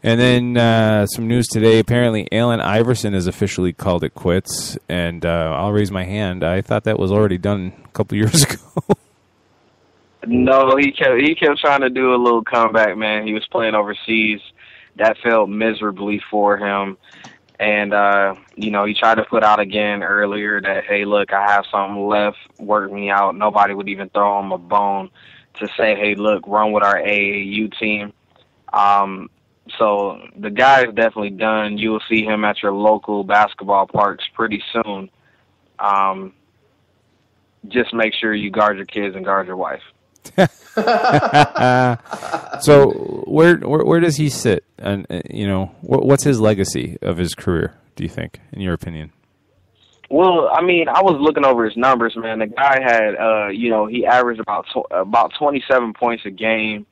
And then some news today. Apparently, Allen Iverson has officially called it quits. And I'll raise my hand. I thought that was already done a couple years ago. No, he kept trying to do a little comeback, man. He was playing overseas. That failed miserably for him. And, he tried to put out again earlier that, hey, look, I have something left. Work me out. Nobody would even throw him a bone to say, hey, look, run with our AAU team. So the guy is definitely done. You will see him at your local basketball parks pretty soon. Just make sure you guard your kids and guard your wife. So where does he sit? And what's his legacy of his career, do you think, in your opinion? Well, I mean, I was looking over his numbers, man. The guy had, he averaged about 27 points a game.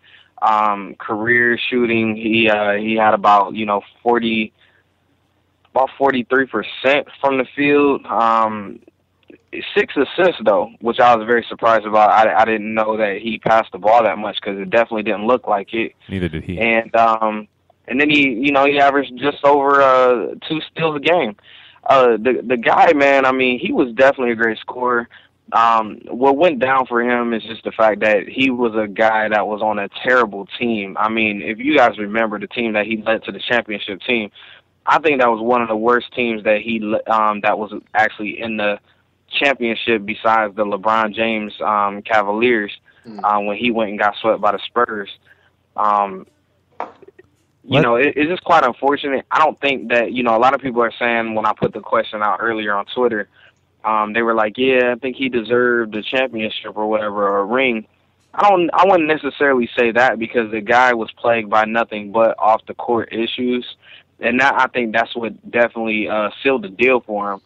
Career shooting, he had about 43% from the field. 6 assists though, which I was very surprised about. I didn't know that he passed the ball that much because it definitely didn't look like it. Neither did he. And then he averaged just over 2 steals a game. The guy, man, I mean, he was definitely a great scorer. What went down for him is just the fact that he was a guy that was on a terrible team. I mean, if you guys remember the team that he led to the championship team, I think that was one of the worst teams that he that was actually in the championship besides the LeBron James Cavaliers when he went and got swept by the Spurs. It's just quite unfortunate. I don't think that, a lot of people are saying when I put the question out earlier on Twitter, they were like, yeah, I think he deserved the championship or whatever, or a ring. I wouldn't necessarily say that because the guy was plagued by nothing but off the court issues. And I think that's what definitely sealed the deal for him.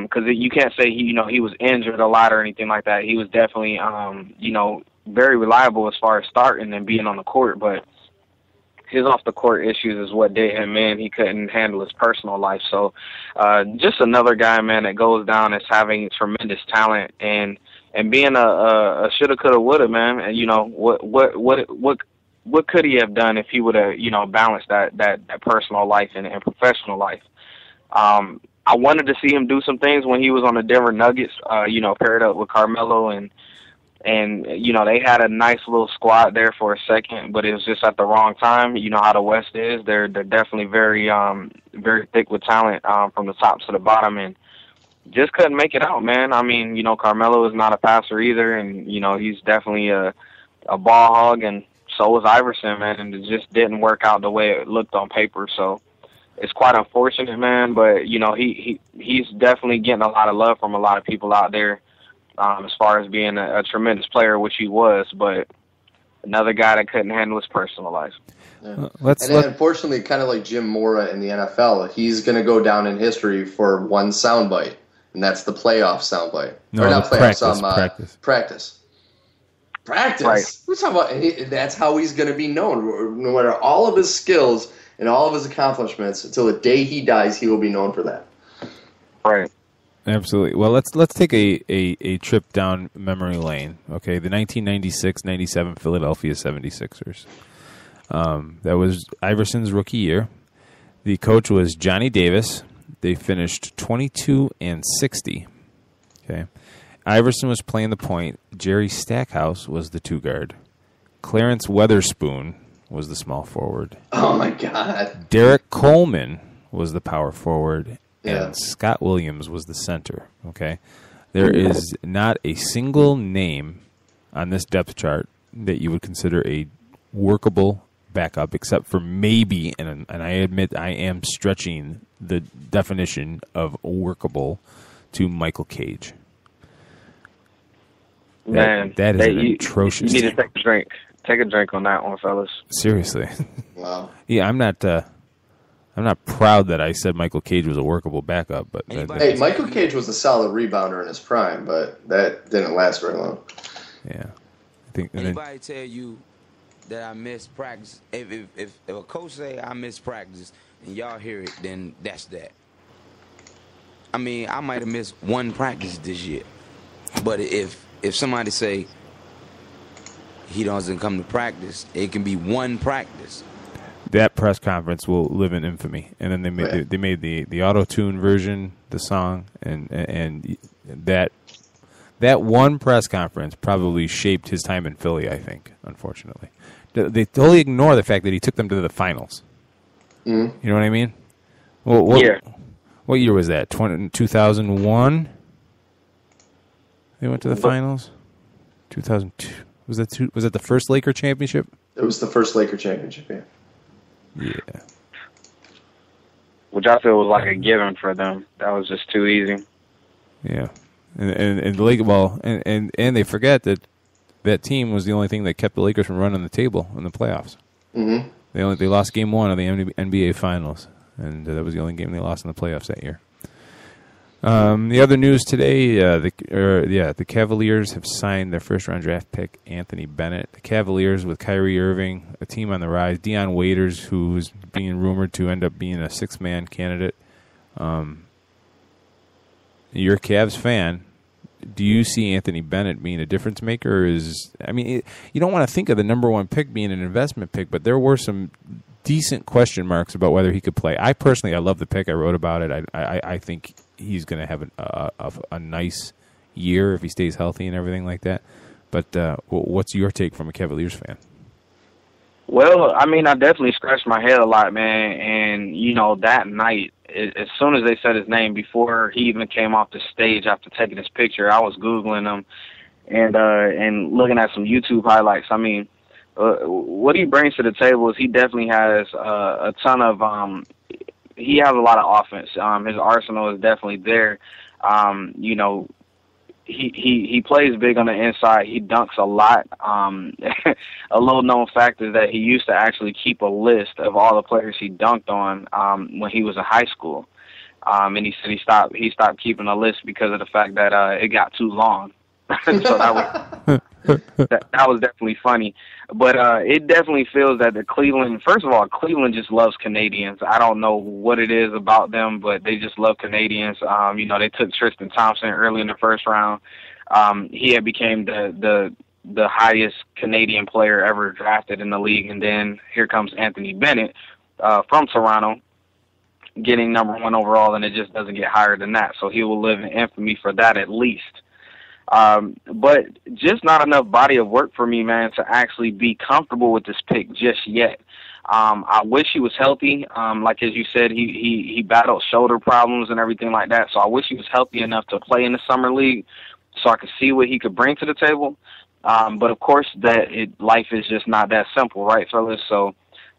Because you can't say he was injured a lot or anything like that. He was definitely, very reliable as far as starting and being on the court. But his off-the-court issues is what did him in. He couldn't handle his personal life. So just another guy, man, that goes down as having tremendous talent and being a shoulda, coulda, woulda, man. And, what could he have done if he would have, balanced that personal life and professional life? I wanted to see him do some things when he was on the Denver Nuggets, paired up with Carmelo and they had a nice little squad there for a second, but it was just at the wrong time. You know how the West is. They're definitely very very thick with talent from the top to the bottom, and just couldn't make it out, man. I mean, Carmelo is not a passer either, and he's definitely a ball hog and so was Iverson, man, and it just didn't work out the way it looked on paper. So it's quite unfortunate, man. But you know, he's definitely getting a lot of love from a lot of people out there, as far as being a tremendous player, which he was. But another guy that couldn't handle his personal life. Yeah. Unfortunately, kind of like Jim Mora in the NFL, he's going to go down in history for one soundbite, and that's the playoff soundbite. No, or not playoffs, practice. Practice. Right. We're talking about. That's how he's going to be known. No matter all of his skills and all of his accomplishments, until the day he dies, he will be known for that. Right. Absolutely. Well, let's take a trip down memory lane. Okay, the 1996-97 Philadelphia 76ers. That was Iverson's rookie year. The coach was Johnny Davis. They finished 22-60. Okay. Iverson was playing the point. Jerry Stackhouse was the two guard. Clarence Weatherspoon was the small forward. Oh my God. Derek Coleman was the power forward. Yeah. And Scott Williams was the center. Okay. There is not a single name on this depth chart that you would consider a workable backup, except for maybe, and I admit I am stretching the definition of workable to Michael Cage. Man, that is an atrocious. You need to take a drink. Take a drink on that one, fellas. Seriously. Wow. Yeah, I'm not proud that I said Michael Cage was a workable backup, but hey, Michael Cage was a solid rebounder in his prime, but that didn't last very long. Yeah, I think. Anybody tell you that I missed practice? If a coach say I missed practice and y'all hear it, then that's that. I mean, I might have missed one practice this year, but if somebody say he doesn't come to practice, it can be one practice. That press conference will live in infamy, and then they made the auto-tune version, the song, and that one press conference probably shaped his time in Philly. I think, unfortunately, they totally ignore the fact that he took them to the finals. Mm-hmm. You know what I mean? Well, what year was that? 2001. They went to the finals. 2002. Was that the first Laker championship? It was the first Laker championship. Yeah. Yeah. Which I feel was like a given for them. That was just too easy. Yeah. And the Lakers, well, and they forget that team was the only thing that kept the Lakers from running the table in the playoffs. Mm-hmm. They lost game 1 of the NBA Finals, and that was the only game they lost in the playoffs that year. The other news today, the Cavaliers have signed their first-round draft pick, Anthony Bennett. The Cavaliers with Kyrie Irving, a team on the rise. Deion Waiters, who's being rumored to end up being a sixth-man candidate. You're a Cavs fan. Do you see Anthony Bennett being a difference maker? You don't want to think of the number 1 pick being an investment pick, but there were some decent question marks about whether he could play. I love the pick. I wrote about it. I think he's going to have a nice year if he stays healthy and everything like that. But what's your take from a Cavaliers fan? Well, I mean, I definitely scratched my head a lot, man. And, that night, as soon as they said his name, before he even came off the stage after taking his picture, I was Googling him and looking at some YouTube highlights. I mean, what he brings to the table is he definitely has a ton of he has a lot of offense. His arsenal is definitely there. He plays big on the inside. He dunks a lot. A little known fact is that he used to actually keep a list of all the players he dunked on when he was in high school. And he said he stopped keeping a list because of the fact that it got too long. So that was definitely funny. But it definitely feels that first of all, Cleveland just loves Canadians. I don't know what it is about them, but they just love Canadians. They took Tristan Thompson early in the first round. He had became the highest Canadian player ever drafted in the league. And then here comes Anthony Bennett from Toronto, getting number 1 overall, and it just doesn't get higher than that. So he will live in infamy for that at least. But just not enough body of work for me, man, to actually be comfortable with this pick just yet. I wish he was healthy. Like as you said, he battled shoulder problems and everything like that. So I wish he was healthy enough to play in the summer league so I could see what he could bring to the table. But of course, life is just not that simple, right, fellas? So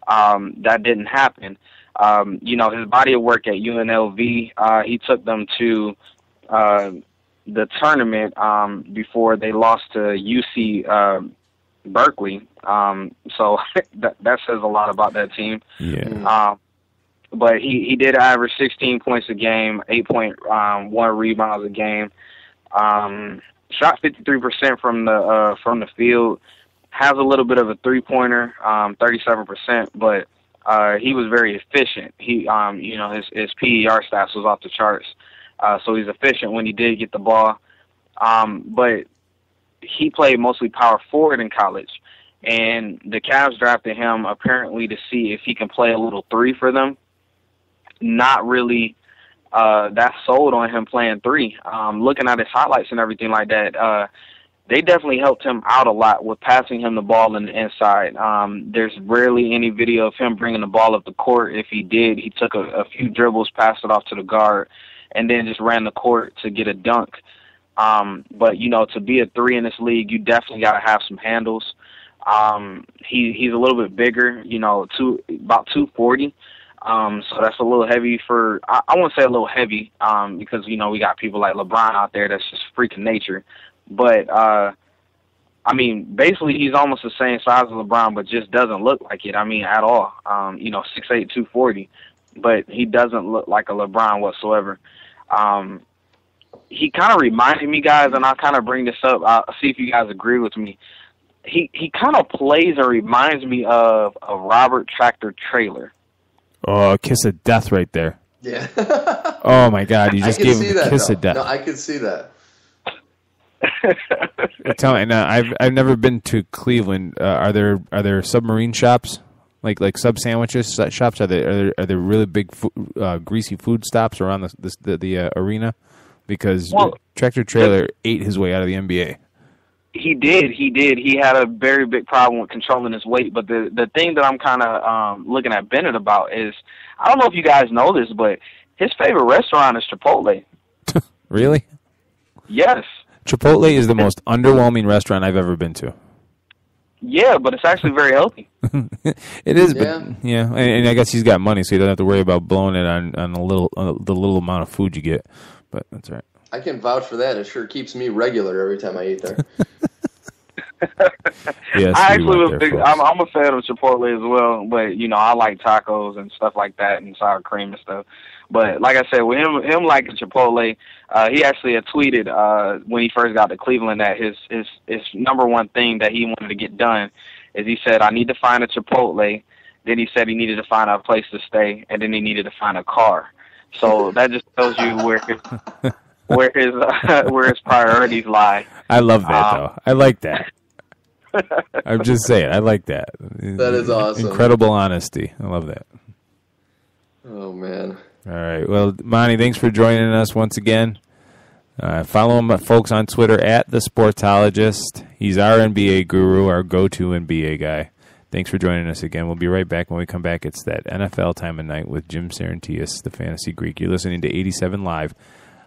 that didn't happen. His body of work at UNLV, he took them to the tournament before they lost to UC Berkeley. So that says a lot about that team. Yeah. But he did average 16 points a game, 8.1 rebounds a game. Shot 53% from the field. Has a little bit of a 3-pointer, 37%, but he was very efficient. He, his PER stats was off the charts. So he's efficient when he did get the ball. But he played mostly power forward in college. And the Cavs drafted him apparently to see if he can play a little 3 for them. Not really that sold on him playing 3. Looking at his highlights and everything like that, they definitely helped him out a lot with passing him the ball in the inside. There's rarely any video of him bringing the ball up the court. If he did, he took a few dribbles, passed it off to the guard, and then just ran the court to get a dunk. But, to be a 3 in this league, you definitely got to have some handles. He's a little bit bigger, about 240. So that's a little heavy for, I won't say a little heavy, because, we got people like LeBron out there that's just freaking nature. But, basically he's almost the same size as LeBron, but just doesn't look like it, at all. 6'8", 240, but he doesn't look like a LeBron whatsoever. He kind of reminded me, guys, and I'll kind of bring this up. I'll see if you guys agree with me. He kind of plays and reminds me of a Robert Tractor Trailer. Oh, kiss of death right there. Yeah. Oh, my God. You just gave him a kiss of death. No, I can see that. Tell me, now, I've never been to Cleveland. Are there submarine shops, like sub sandwiches shops? Are there really big greasy food stops around the arena? Because Tractor Trailer ate his way out of the NBA. He did. He had a very big problem with controlling his weight. But the thing that I'm kind of looking at Bennett about is, I don't know if you guys know this, but his favorite restaurant is Chipotle. Really? Yes. Chipotle is the most underwhelming restaurant I've ever been to. Yeah, but it's actually very healthy. It is, but yeah, and I guess he's got money, so you don't have to worry about blowing it on the little amount of food you get. But that's all right. I can vouch for that. It sure keeps me regular every time I eat there. Yes, I actually was big. I'm a fan of Chipotle as well, but I like tacos and stuff like that and sour cream and stuff. But like I said, with him liking Chipotle, he actually had tweeted when he first got to Cleveland that his number one thing that he wanted to get done is he said, I need to find a Chipotle. Then he said he needed to find a place to stay, and then he needed to find a car. So that just tells you where his priorities lie. I love that though. I like that. I'm just saying, I like that. That is awesome. Incredible honesty. I love that. Oh man. All right. Well, Monty, thanks for joining us once again. Follow him, folks, on Twitter at The Sportologist. He's our NBA guru, our go-to NBA guy. Thanks for joining us again. We'll be right back. When we come back, it's that NFL time of night with Jim Sarantias, the Fantasy Greek. You're listening to 87 Live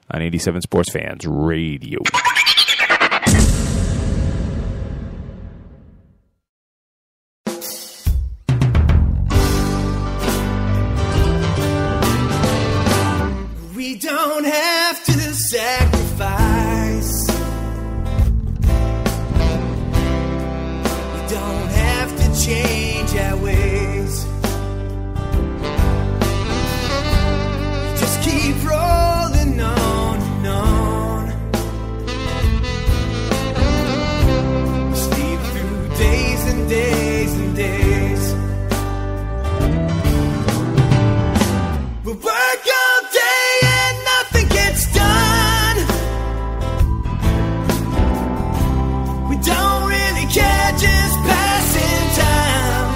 on 87 Sports Fans Radio. We don't have to sacrifice. We don't have to change our ways. Just keep rolling on and on. Sleep through days and days and days. We work all day and nothing gets done. We don't really care, just passing time.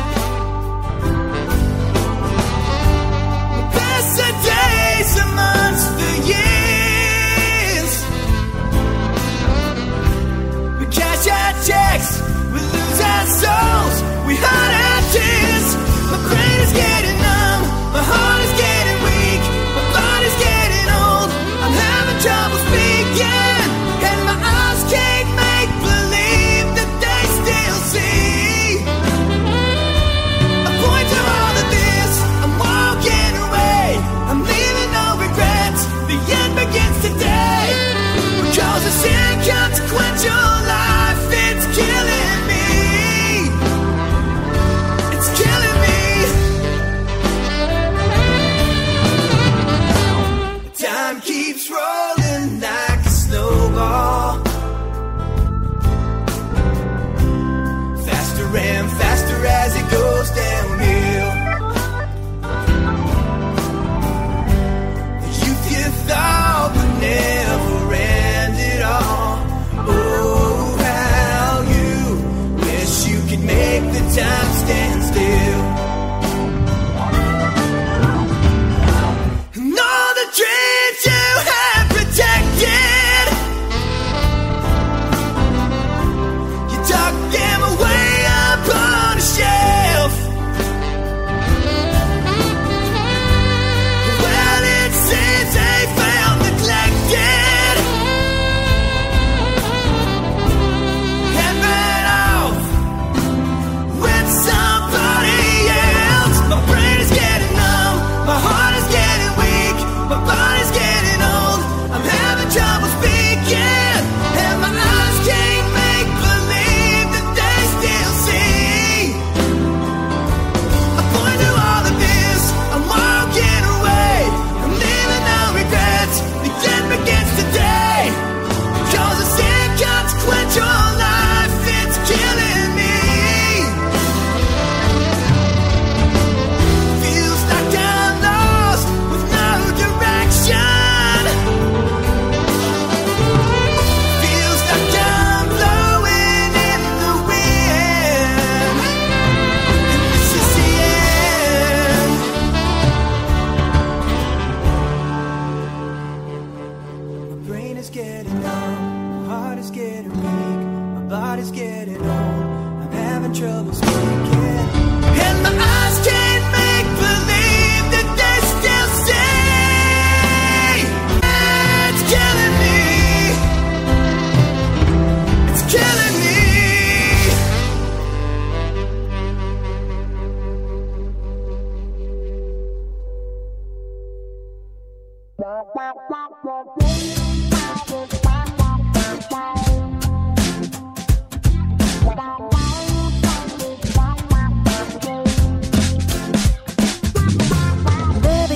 Baby,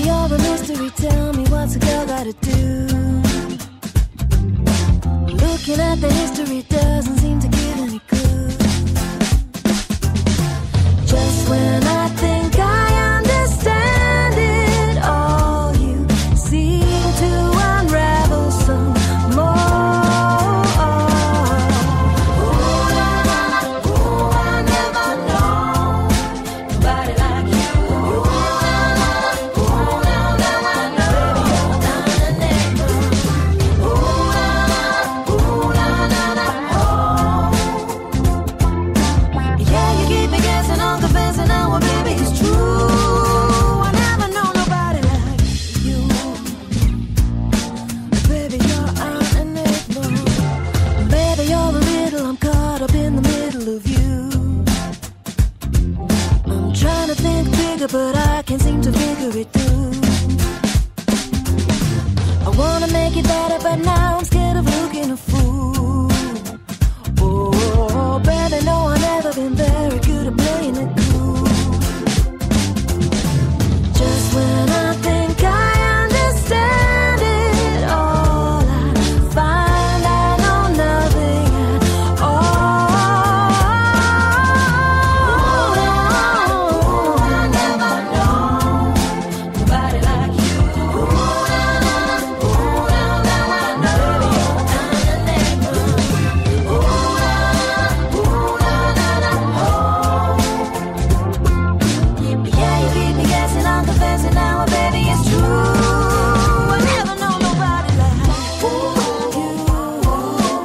you're a mystery. Tell me what's a girl gotta do? Looking at the history doesn't seem to give any clue. Just when I think I understand it all, you seem to unravel some more. Ooh, I never known nobody like you. Ooh, now I know you're down and neighbor. Yeah, you keep me guessing on confessing now, well, baby, it's true. I never know nobody like you. Baby, you're an enigma. Baby, you're a riddle. I'm caught up in the middle of you. I'm trying to think bigger, but I can't seem to figure it through. I wanna make it better, but now I'm scared of looking a fool. Oh, baby, no, I've never been very good at playing it cool. Just when I think I understand it all, I find I know nothing at all. I never known nobody like you. Now I know you're down and neighbor. Yeah, you keep me guessing, I'm confessing now, well, baby, it's true. I never know nobody like you.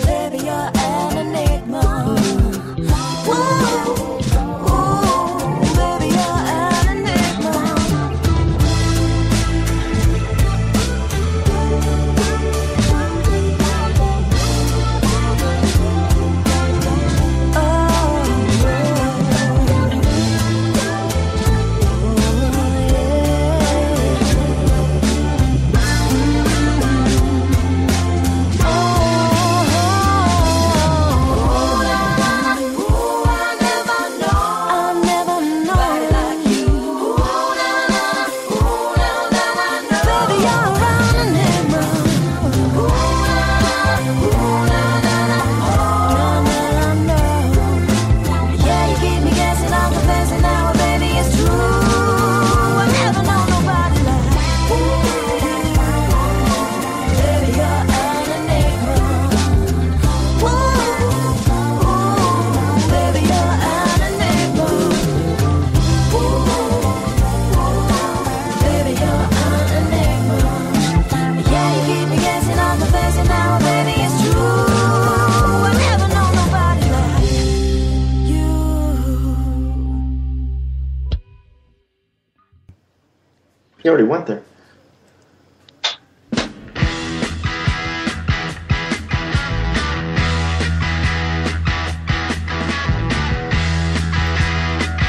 Baby, you're an enigma. Baby, you're an enigma. He already went there.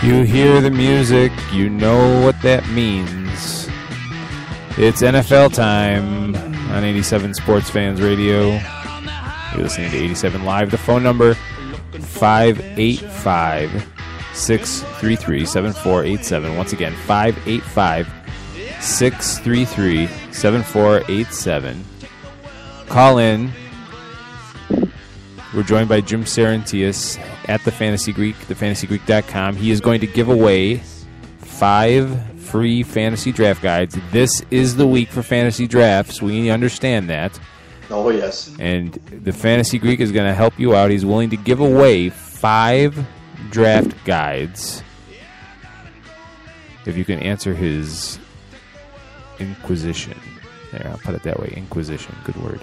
You hear the music, you know what that means. It's NFL time on 87 Sports Fans Radio. You're listening to 87 Live. The phone number, 585-633-7487. Once again, 585-633-7487. Call in. We're joined by Jim Sarantias at the Fantasy Greek, thefantasygreek.com. He is going to give away 5 free fantasy draft guides. This is the week for fantasy drafts. We understand that. Oh, yes. And the Fantasy Greek is going to help you out. He's willing to give away 5 draft guides if you can answer his inquisition. There, I'll put it that way. Inquisition. Good word.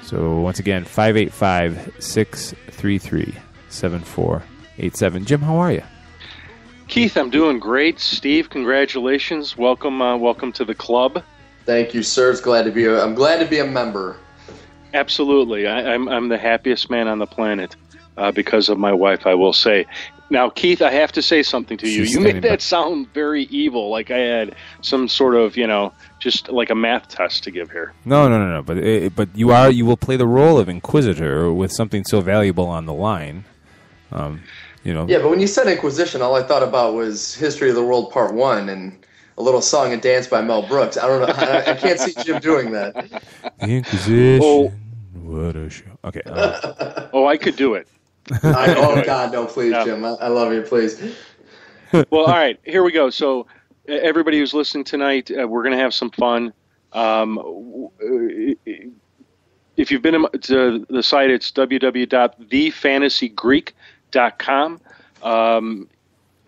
So, once again, 585-633-7487. Jim, how are you? Keith, I'm doing great. Steve, congratulations. Welcome to the club. Thank you, sir. I'm glad to be a member. Absolutely. I'm the happiest man on the planet because of my wife, I will say. Now, Keith, I have to say something to you. She's You made standing by. that sound very evil, like I had some sort of, just like a math test to give here. No. But you will play the role of Inquisitor with something so valuable on the line. Yeah, but when you said Inquisition, all I thought about was History of the World Part 1 and a little song and dance by Mel Brooks. I don't know. I can't see Jim doing that. The Inquisition. Oh. What a show. Okay. Oh, I could do it. Oh, God, no, please, Yeah. Jim. I love you, please. Well, all right, here we go. So, everybody who's listening tonight, we're going to have some fun. If you've been to the site, it's www.thefantasygreek.com.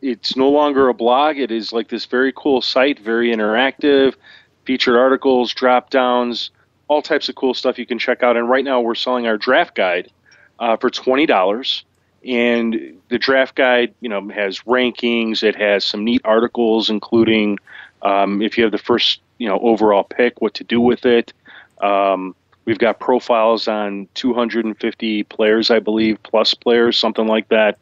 It's no longer a blog. It is like this very cool site, very interactive, featured articles, drop-downs, all types of cool stuff you can check out. And right now we're selling our draft guide for $20. And the draft guide, has rankings. It has some neat articles, including if you have the first, overall pick, what to do with it. We've got profiles on 250 players, I believe, plus players, something like that.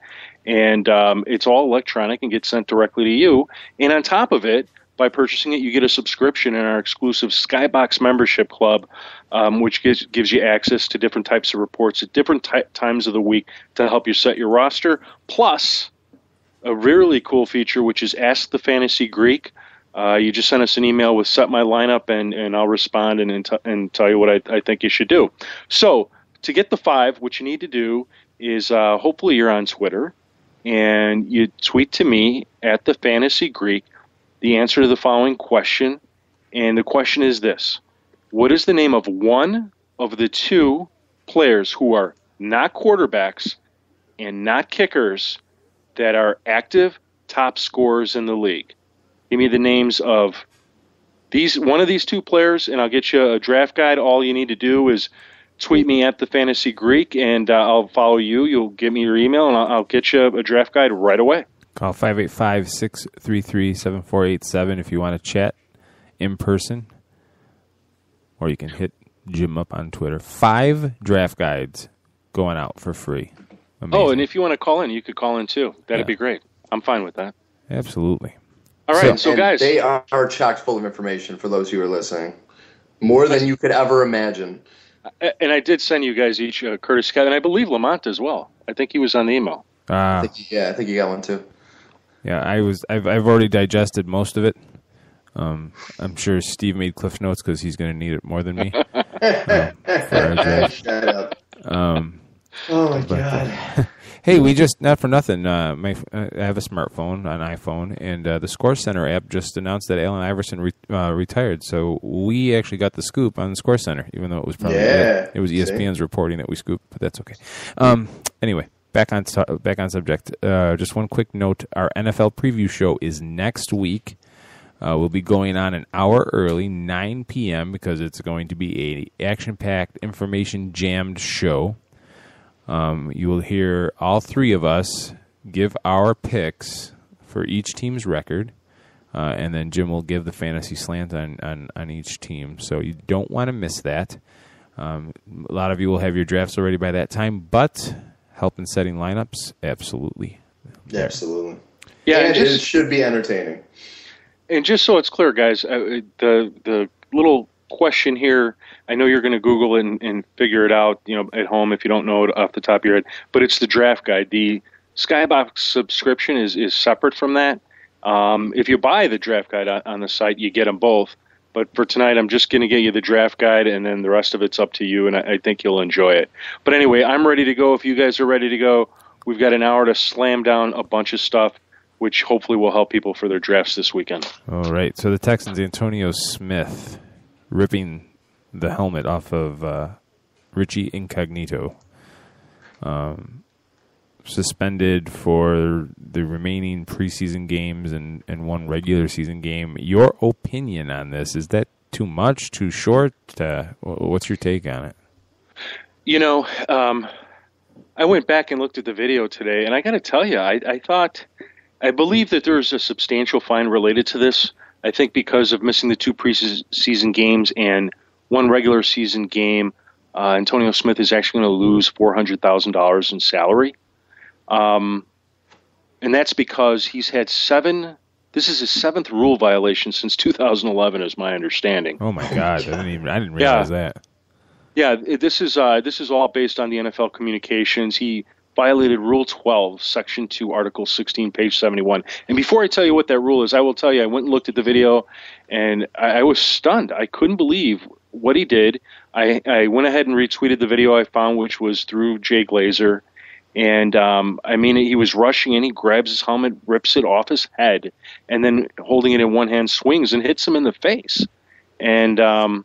And it's all electronic and gets sent directly to you. And on top of it, by purchasing it, you get a subscription in our exclusive Skybox membership club, which gives you access to different types of reports at different times of the week to help you set your roster. Plus, a really cool feature, which is Ask the Fantasy Greek. You just send us an email with set my lineup, and I'll respond and tell you what I think you should do. So, to get the 5, what you need to do is hopefully you're on Twitter, and you tweet to me at the Fantasy Greek the answer to the following question, and the question is this: what is the name of one of the 2 players who are not quarterbacks and not kickers that are active top scorers in the league? Give me the names of one of these 2 players, and I'll get you a draft guide. All you need to do is tweet me at the Fantasy Greek, and I'll follow you. You'll give me your email, and I'll get you a draft guide right away. Call 585-633-7487 if you want to chat in person, or you can hit Jim up on Twitter. 5 draft guides going out for free. Amazing. Oh, and if you want to call in, you could call in too. That'd be great. I'm fine with that. Absolutely. All right, so guys, they are chock full of information for those who are listening, more than you could ever imagine. And I did send you guys each Curtis Scott, and I believe Lamont as well. I think he was on the email. I think you got one too. Yeah, I've already digested most of it. I'm sure Steve made Cliff Notes because he's going to need it more than me. For our draft. Shut up. Oh my God. Hey, we just, not for nothing, I have a smartphone, an iPhone, and the Score Center app just announced that Allen Iverson retired. So we actually got the scoop on the Score Center, even though it was probably it was ESPN's reporting that we scooped, but that's okay. Anyway, back on subject. Just one quick note: our NFL preview show is next week. We'll be going on an hour early, 9 p.m., because it's going to be a action-packed, information-jammed show. You will hear all 3 of us give our picks for each team's record, and then Jim will give the fantasy slant on each team. So you don't want to miss that. A lot of you will have your drafts already by that time, but help in setting lineups, absolutely. Yeah, absolutely. Yeah, and it should be entertaining. And just so it's clear, guys, the little question here, I know you're going to Google it and figure it out, at home if you don't know it off the top of your head, but it's the draft guide. The Skybox subscription is separate from that. If you buy the draft guide on the site, you get them both. But for tonight, I'm just going to get you the draft guide, and then the rest of it's up to you, and I think you'll enjoy it. But anyway, I'm ready to go. If you guys are ready to go, we've got an hour to slam down a bunch of stuff, which hopefully will help people for their drafts this weekend. All right. So the Texans, Antonio Smith, ripping the helmet off of Richie Incognito. Suspended for the remaining preseason games and one regular season game. Your opinion on this, is that too much, too short? What's your take on it? I went back and looked at the video today, and I got to tell you, I believe that there is a substantial fine related to this. I think because of missing the 2 preseason games and one regular season game, Antonio Smith is actually going to lose $400,000 in salary. And that's because he's had 7. This is his 7th rule violation since 2011, is my understanding. Oh my God! I didn't realize that. Yeah, this is all based on the NFL communications. He violated Rule 12, Section 2, Article 16, page 71. And before I tell you what that rule is, I will tell you I went and looked at the video, and I was stunned. I couldn't believe what he did. I went ahead and retweeted the video I found, which was through Jay Glazer. And, he was rushing in. He grabs his helmet, rips it off his head, and then holding it in one hand, swings and hits him in the face. And I'm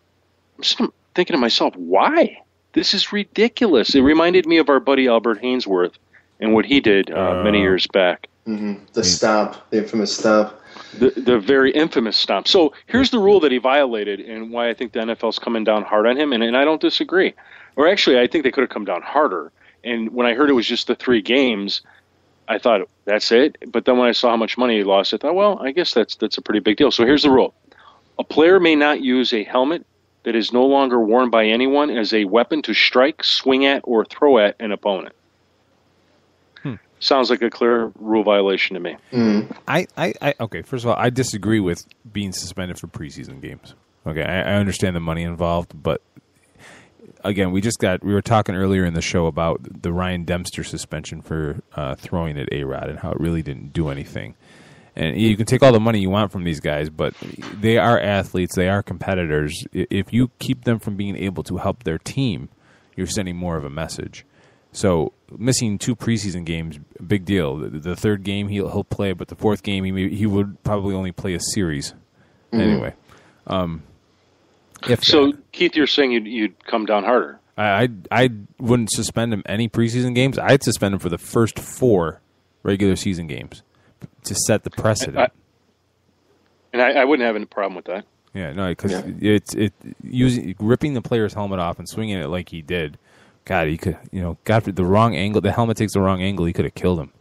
just thinking to myself, why? This is ridiculous. It reminded me of our buddy Albert Hainsworth and what he did many years back. Mm-hmm. The stomp, the infamous stomp. The very infamous stomp. So here's the rule that he violated and why I think the NFL's coming down hard on him, and I don't disagree. Or actually, I think they could have come down harder. And when I heard it was just the 3 games, I thought, that's it? But then when I saw how much money he lost, I thought, well, I guess that's a pretty big deal. So here's the rule. A player may not use a helmet that is no longer worn by anyone as a weapon to strike, swing at, or throw at an opponent. Sounds like a clear rule violation to me. Okay, first of all, I disagree with being suspended for preseason games. Okay, I understand the money involved, but again, we were talking earlier in the show about the Ryan Dempster suspension for throwing at A-Rod and how it really didn't do anything. And you can take all the money you want from these guys, but they are athletes, they are competitors. If you keep them from being able to help their team, you're sending more of a message. So missing 2 preseason games, big deal. The 3rd game he'll play, but the 4th game he would probably only play a series anyway. Keith, you're saying you'd come down harder. I wouldn't suspend him any preseason games. I'd suspend him for the first 4 regular season games to set the precedent. I wouldn't have any problem with that. Yeah, no, because it's ripping the player's helmet off and swinging it like he did. God, he could, got the wrong angle. The helmet takes the wrong angle. He could have killed him.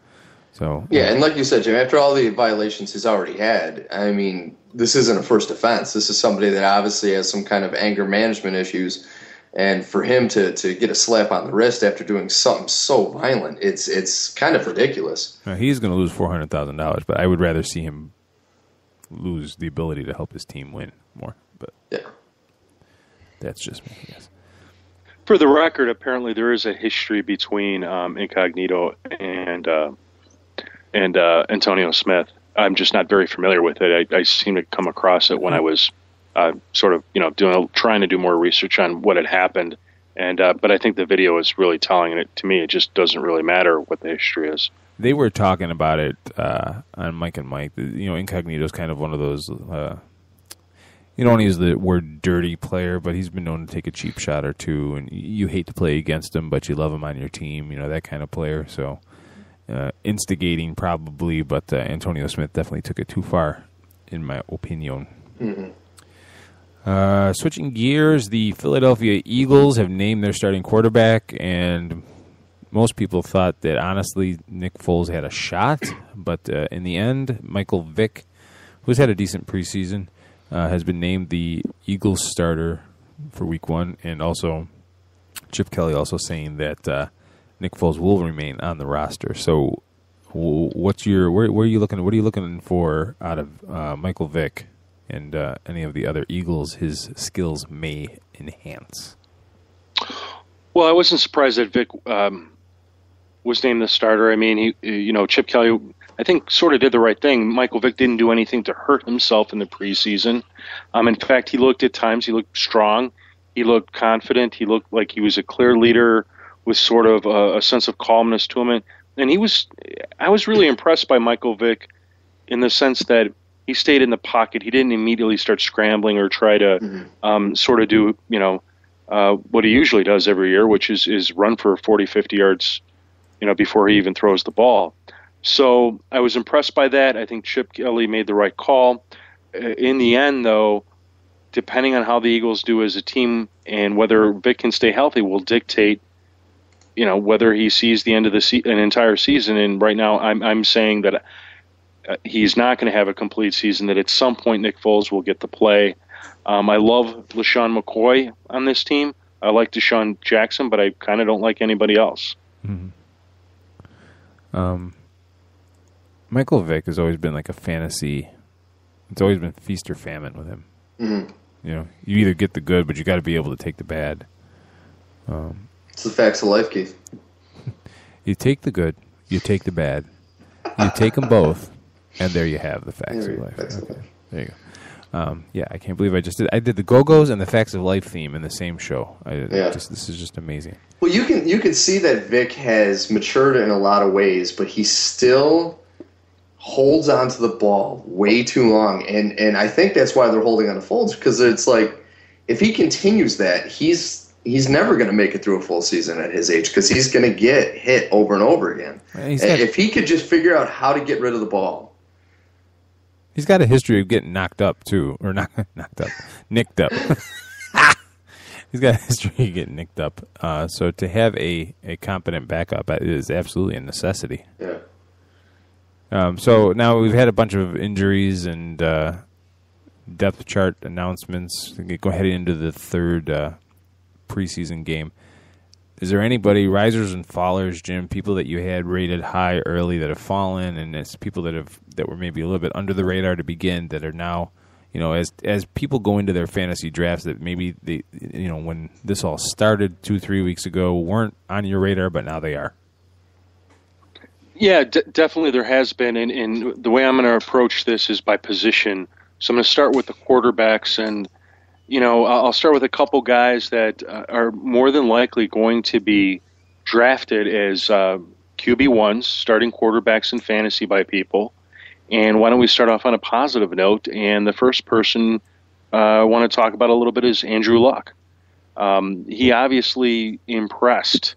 So yeah, and like you said, Jim, after all the violations he's already had, I mean, this isn't a first offense. This is somebody that obviously has some kind of anger management issues, and for him to get a slap on the wrist after doing something so violent, it's kind of ridiculous. Now, he's going to lose $400,000, but I would rather see him lose the ability to help his team win more. But yeah, that's just me, I guess. For the record, apparently there is a history between Incognito and Antonio Smith. I'm just not very familiar with it. I seem to come across it when I was trying to do more research on what had happened. But I think the video is really telling, and to me, it just doesn't really matter what the history is. They were talking about it on Mike and Mike. Incognito is kind of one of those. You don't use the word dirty player, but he's been known to take a cheap shot or two, and you hate to play against him, but you love him on your team. That kind of player. So instigating probably, but Antonio Smith definitely took it too far, in my opinion. Mm-hmm. Switching gears, the Philadelphia Eagles have named their starting quarterback, and most people thought that, honestly, Nick Foles had a shot, but in the end, Michael Vick, who's had a decent preseason, has been named the Eagles starter for Week 1, and also Chip Kelly also saying that Nick Foles will remain on the roster. So, where are you looking? What are you looking for out of Michael Vick and any of the other Eagles his skills may enhance? Well, I wasn't surprised that Vick was named the starter. I mean, Chip Kelly, I think, sort of did the right thing. Michael Vick didn't do anything to hurt himself in the preseason. In fact, he looked strong. He looked confident. He looked like he was a clear leader with sort of a sense of calmness to him. And I was really impressed by Michael Vick in the sense that he stayed in the pocket. He didn't immediately start scrambling or try to sort of do, what he usually does every year, which is run for 40, 50 yards, before he even throws the ball. So I was impressed by that. I think Chip Kelly made the right call. In the end, though, depending on how the Eagles do as a team and whether Vic can stay healthy will dictate, whether he sees the end of an entire season. And right now I'm saying that he's not going to have a complete season, that at some point Nick Foles will get to play. I love LaShawn McCoy on this team. I like Deshaun Jackson, but I kind of don't like anybody else. Mm-hmm. Michael Vick has always been like a fantasy. It's always been feast or famine with him. Mm-hmm. You know, you either get the good, but you got to be able to take the bad. It's the facts of life, Keith. You take the good, you take the bad, you take them both, and there you have the facts of life. Facts of Okay. life. There you go. Yeah, I can't believe I just did. I did the Go-Go's and the Facts of Life theme in the same show. This is just amazing. Well, you can see that Vic has matured in a lot of ways, but he still holds onto the ball way too long, and I think that's why they're holding on to Folds, because it's like if he continues that, he's never going to make it through a full season at his age, because he's going to get hit over and over again. If he could just figure out how to get rid of the ball. He's got a history of getting knocked up too, or knocked up, nicked up. He's got a history of getting nicked up. So to have a competent backup is absolutely a necessity. Yeah. So now we've had a bunch of injuries and depth chart announcements. Go ahead into the third preseason game. Is there anybody, risers and fallers, Jim, people that you had rated high early that have fallen, and it's people that were maybe a little bit under the radar to begin that are now, you know, as people go into their fantasy drafts that maybe they, you know, when this all started 2-3 weeks ago weren't on your radar, but now they are? Yeah, definitely there has been, and the way I'm going to approach this is by position. So I'm going to start with the quarterbacks, and you know, I'll start with a couple guys that are more than likely going to be drafted as QB1s, starting quarterbacks in fantasy by people. And why don't we start off on a positive note? And the first person I want to talk about a little bit is Andrew Luck. He obviously impressed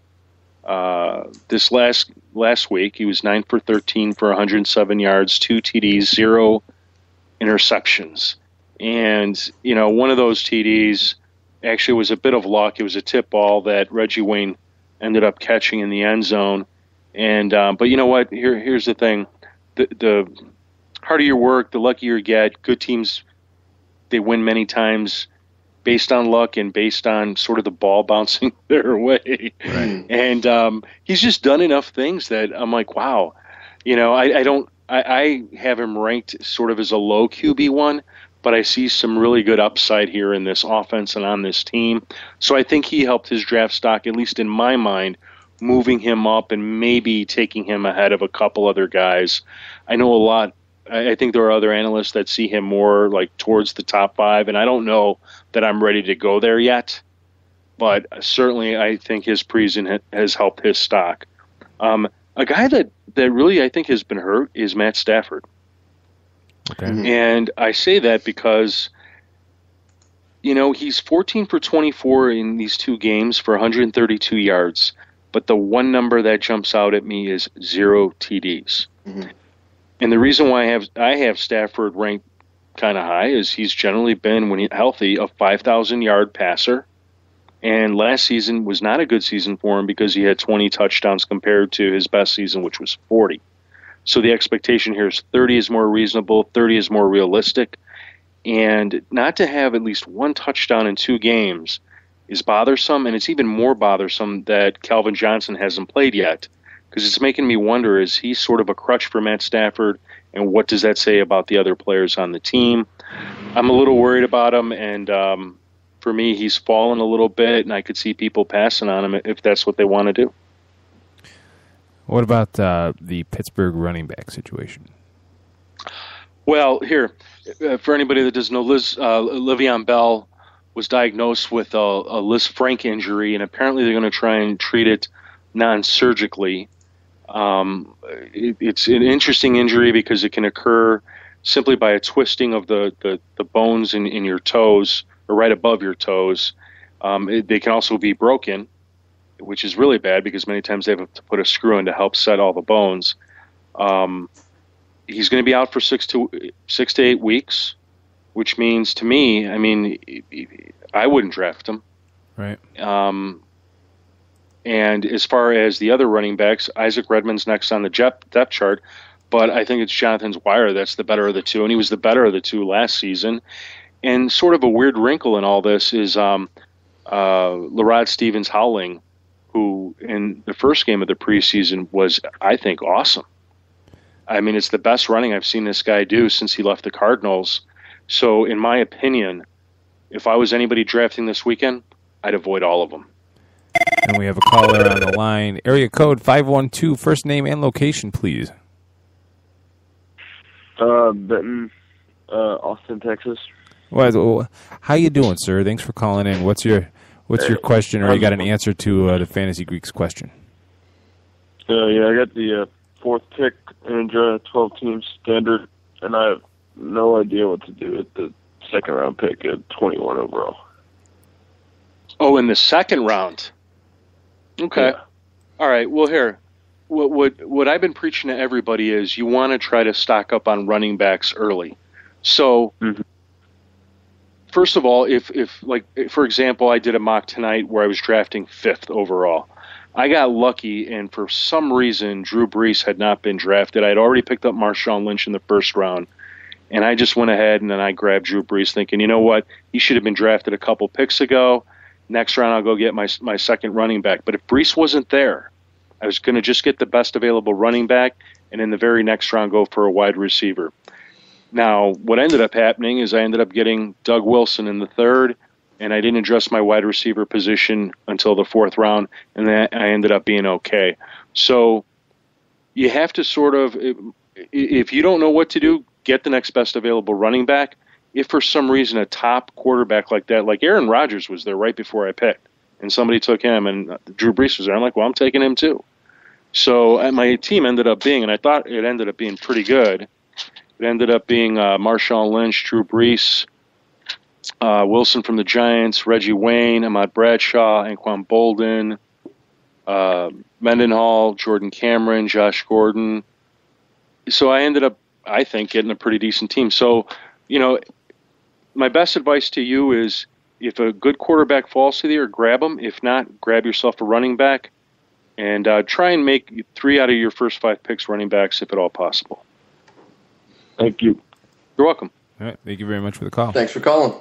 this last week. He was 9 for 13 for 107 yards, 2 TDs, 0 interceptions. And, you know, one of those TDs actually was a bit of luck. It was a tip ball that Reggie Wayne ended up catching in the end zone. And but you know what? Here's the thing. The harder you work, the luckier you get. Good teams, they win many times based on luck and based on sort of the ball bouncing their way. Right. And he's just done enough things that I'm like, wow. You know, I have him ranked sort of as a low QB1, but I see some really good upside here in this offense and on this team. So I think he helped his draft stock, at least in my mind, moving him up and maybe taking him ahead of a couple other guys. I know a lot. I think there are other analysts that see him more like towards the top 5, and I don't know that I'm ready to go there yet. But certainly I think his preseason has helped his stock. A guy that really I think has been hurt is Matt Stafford. Okay. And I say that because, you know, he's 14 for 24 in these 2 games for 132 yards, but the one number that jumps out at me is 0 TDs. Mm-hmm. And the reason why I have Stafford ranked kind of high is he's generally been, when he's healthy, a 5,000-yard passer. And last season was not a good season for him because he had 20 touchdowns compared to his best season, which was 40. So the expectation here is 30 is more reasonable, 30 is more realistic. And not to have at least 1 touchdown in 2 games is bothersome, and it's even more bothersome that Calvin Johnson hasn't played yet, because it's making me wonder, is he sort of a crutch for Matt Stafford, and what does that say about the other players on the team? I'm a little worried about him, and for me, he's fallen a little bit, and I could see people passing on him if that's what they want to do. What about the Pittsburgh running back situation? Well, here, for anybody that doesn't know, Le'Veon Bell was diagnosed with a Liz Frank injury, and apparently they're going to try and treat it non-surgically. It's an interesting injury because it can occur simply by a twisting of the bones in your toes, or right above your toes. They can also be broken, which is really bad because many times they have to put a screw in to help set all the bones. He's going to be out for 6 to 8 weeks, which means to me, I mean, I wouldn't draft him. Right. And as far as the other running backs, Isaac Redman's next on the depth chart, but I think it's Jonathan Dwyer that's the better of the two, and he was the better of the two last season. And sort of a weird wrinkle in all this is Lerod Stevens-Howling, who in the first game of the preseason was, I think, awesome. I mean, it's the best running I've seen this guy do since he left the Cardinals. So, in my opinion, if I was anybody drafting this weekend, I'd avoid all of them. And we have a caller on the line. Area code 512, first name and location, please. Benton, Austin, Texas. Well, how you doing, sir? Thanks for calling in. What's your question, or you got an answer to the Fantasy Greeks question? Yeah, I got the fourth pick in a 12-team standard, and I have no idea what to do with the second-round pick at 21 overall. Oh, in the second round? Okay. Yeah. All right. Well, here, what I've been preaching to everybody is you want to try to stock up on running backs early. So, first of all, if for example, I did a mock tonight where I was drafting 5th overall. I got lucky, and for some reason, Drew Brees had not been drafted. I had already picked up Marshawn Lynch in the first round, and I just went ahead and then I grabbed Drew Brees thinking, you know what, he should have been drafted a couple picks ago. Next round, I'll go get my second running back. But if Brees wasn't there, I was going to just get the best available running back, and in the very next round, go for a wide receiver. Now, what ended up happening is I ended up getting Doug Wilson in the 3rd, and I didn't address my wide receiver position until the 4th round, and then I ended up being okay. So you have to sort of, if you don't know what to do, get the next best available running back. If for some reason a top quarterback like that, like Aaron Rodgers was there right before I picked, and somebody took him, and Drew Brees was there, I'm like, well, I'm taking him too. So my team ended up being, and I thought it ended up being pretty good. It ended up being Marshawn Lynch, Drew Brees, Wilson from the Giants, Reggie Wayne, Ahmad Bradshaw, Anquan Bolden, Mendenhall, Jordan Cameron, Josh Gordon. So I ended up, I think, getting a pretty decent team. So, my best advice to you is if a good quarterback falls to you, grab him. If not, grab yourself a running back and try and make 3 out of your first 5 picks running backs if at all possible. Thank you. You're welcome. All right. Thank you very much for the call. Thanks for calling.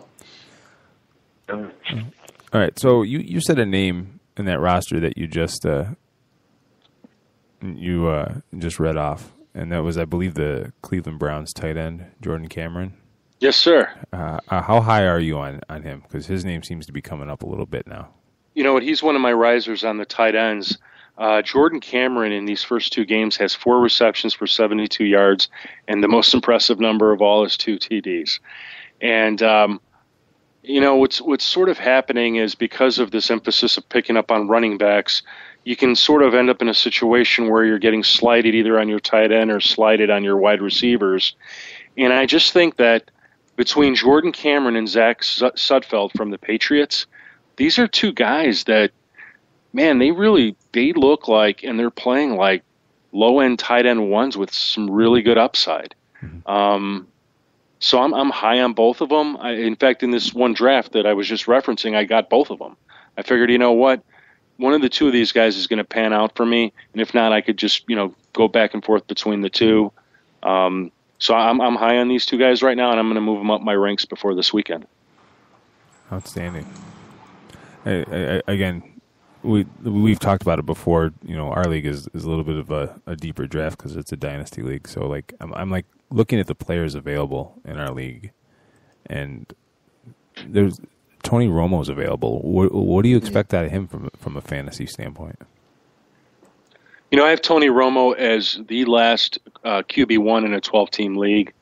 All right. So you said a name in that roster that you just read off, and that was, I believe, the Cleveland Browns tight end, Jordan Cameron. Yes, sir. How high are you on him? Because his name seems to be coming up a little bit now. You know what? He's one of my risers on the tight ends. Jordan Cameron in these first 2 games has 4 receptions for 72 yards, and the most impressive number of all is 2 TDs. And what's sort of happening is because of this emphasis of picking up on running backs, you can sort of end up in a situation where you're getting slighted either on your tight end or slighted on your wide receivers. And I just think that between Jordan Cameron and Zach Sudfeld from the Patriots, these are 2 guys that, man, they look like, and they're playing like low-end tight end ones with some really good upside. So I'm high on both of them. In fact, in this one draft that I was just referencing, I got both of them. I figured, you know what, one of the 2 of these guys is going to pan out for me, and if not, I could just go back and forth between the 2. So I'm high on these 2 guys right now, and I'm going to move them up my ranks before this weekend. Outstanding. Again, we've talked about it before. Our league is a little bit of a deeper draft because it's a dynasty league. So like I'm like looking at the players available in our league, and there's Tony Romo's available. What do you expect out of him from a fantasy standpoint? I have Tony Romo as the last QB1 in a 12-team league.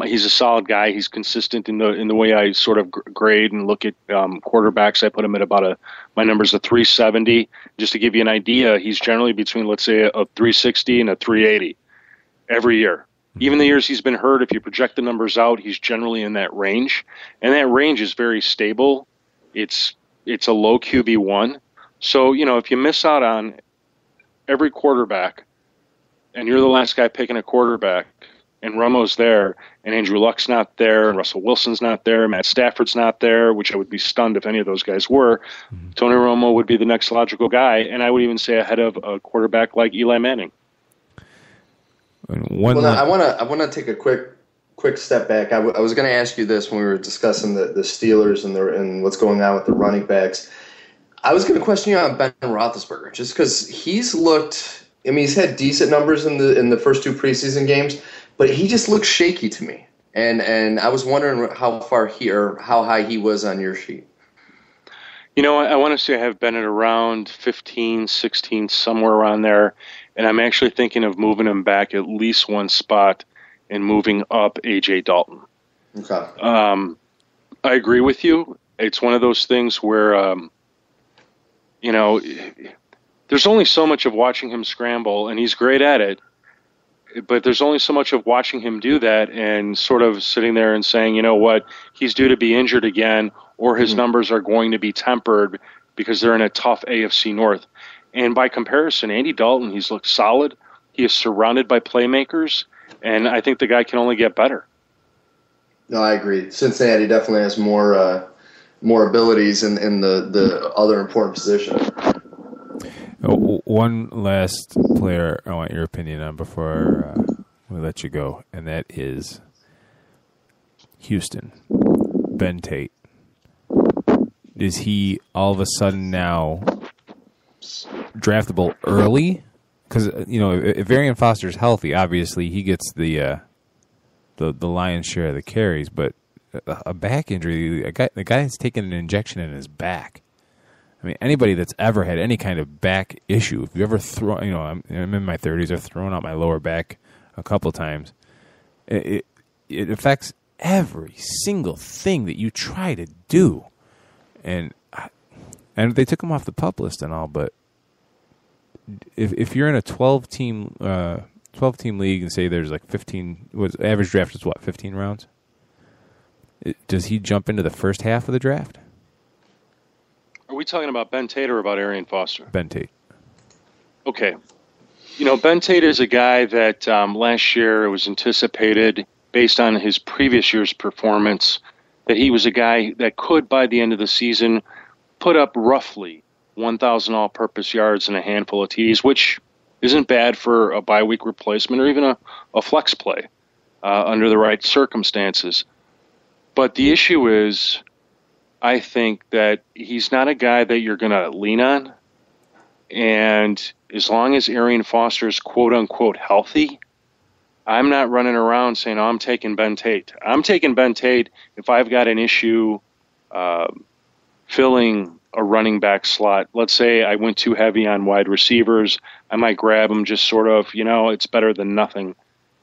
He's a solid guy. He's consistent in the way I sort of grade and look at quarterbacks. I put him at about my number's a 370. Just to give you an idea, he's generally between, let's say, a 360 and a 380 every year. Even the years he's been hurt, if you project the numbers out, he's generally in that range. And that range is very stable. It's a low QB1. So, if you miss out on every quarterback and you're the last guy picking a quarterback, and Romo's there, and Andrew Luck's not there, and Russell Wilson's not there, Matt Stafford's not there, which I would be stunned if any of those guys were, Tony Romo would be the next logical guy, and I would even say ahead of a quarterback like Eli Manning. I want to take a quick step back. I was going to ask you this when we were discussing the Steelers and what's going on with the running backs. I was going to question you on Ben Roethlisberger, just because he's looked I mean, he's had decent numbers in the first 2 preseason games, but he just looks shaky to me. And I was wondering how high he was on your sheet. I want to say I have Bennett around 15, 16, somewhere around there, and I'm actually thinking of moving him back at least one spot and moving up A.J. Dalton. Okay. I agree with you. It's one of those things where, there's only so much of watching him scramble, and he's great at it, but there's only so much of watching him do that and sort of sitting there and saying, you know what, he's due to be injured again, or his numbers are going to be tempered because they're in a tough AFC North. And by comparison, Andy Dalton, he's looked solid. He is surrounded by playmakers, and I think the guy can only get better. No, I agree. Cincinnati definitely has more abilities in the other important position. One last player I want your opinion on before we let you go, and that is Houston, Ben Tate. Is he all of a sudden now draftable early? Because if Arian Foster's healthy, obviously he gets the lion's share of the carries. But a back injury, the guy's taken an injection in his back. I mean, anybody that's ever had any kind of back issue, if you ever I'm in my 30s, I've thrown out my lower back a couple times. It affects every single thing that you try to do. And they took him off the PUP list and all, but if you're in a 12-team league and say there's like 15, average draft is what, 15 rounds? Does he jump into the first half of the draft? Are we talking about Ben Tate or about Arian Foster? Ben Tate. Okay. Ben Tate is a guy that last year it was anticipated, based on his previous year's performance, that he was a guy that could, by the end of the season, put up roughly 1,000 all-purpose yards and a handful of TDs, which isn't bad for a bye-week replacement or even a flex play under the right circumstances. But the issue is, I think that he's not a guy that you're going to lean on. And as long as Arian Foster's quote-unquote healthy, I'm not running around saying, I'm taking Ben Tate. I'm taking Ben Tate if I've got an issue filling a running back slot. Let's say I went too heavy on wide receivers. I might grab him just sort of, it's better than nothing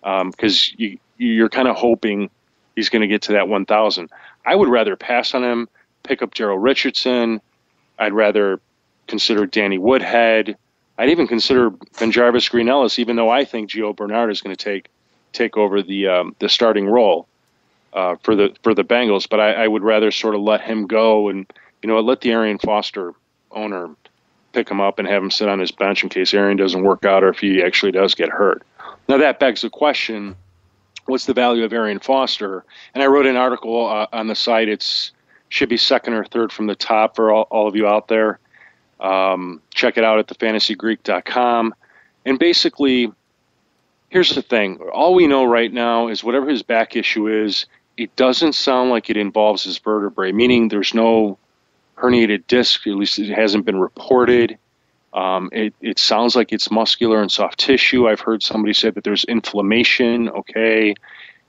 because you're kind of hoping he's going to get to that 1,000. I would rather pass on him, pick up Gerald Richardson. I'd rather consider Danny Woodhead. I'd even consider Benjarvis Green-Ellis, even though I think Gio Bernard is going to take over the starting role for the Bengals. But I would rather sort of let him go and let the Arian Foster owner pick him up and have him sit on his bench in case Arian doesn't work out or if he actually does get hurt. Now that begs the question: what's the value of Arian Foster? And I wrote an article on the site. It should be second or third from the top for all of you out there. Check it out at thefantasygreek.com. And basically, here's the thing. All we know right now is whatever his back issue is, it doesn't sound like it involves his vertebrae, meaning there's no herniated disc, at least it hasn't been reported. It sounds like it's muscular and soft tissue. I've heard somebody say that there's inflammation, okay.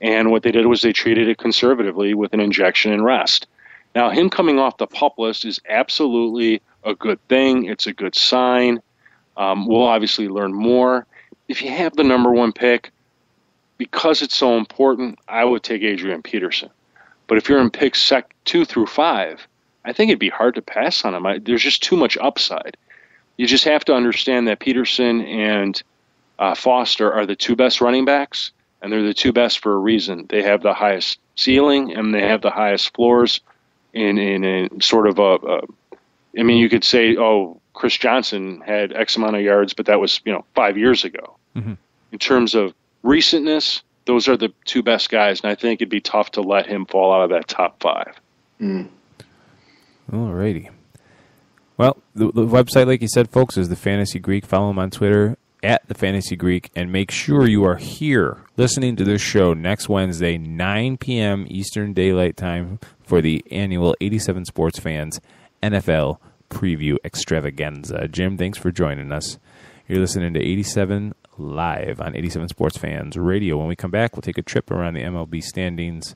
And what they did was they treated it conservatively with an injection and rest. Now, him coming off the PUP list is absolutely a good thing. It's a good sign. We'll obviously learn more. If you have the number one pick, because it's so important, I would take Adrian Peterson. But if you're in picks 2 through 5, I think it'd be hard to pass on him. There's just too much upside. You just have to understand that Peterson and Foster are the two best running backs, and they're the two best for a reason. They have the highest ceiling, and they have the highest floors in sort of I mean, you could say, Chris Johnson had X amount of yards, but that was, 5 years ago. Mm-hmm. In terms of recentness, those are the two best guys, and I think it'd be tough to let him fall out of that top 5. Mm. All righty. Well, the website, like you said, folks, is The Fantasy Greek. Follow him on Twitter, at The Fantasy Greek, and make sure you are here listening to this show next Wednesday, 9 p.m. Eastern Daylight Time for the annual 87 Sports Fans NFL Preview Extravaganza. Jim, thanks for joining us. You're listening to 87 Live on 87 Sports Fans Radio. When we come back, we'll take a trip around the MLB standings.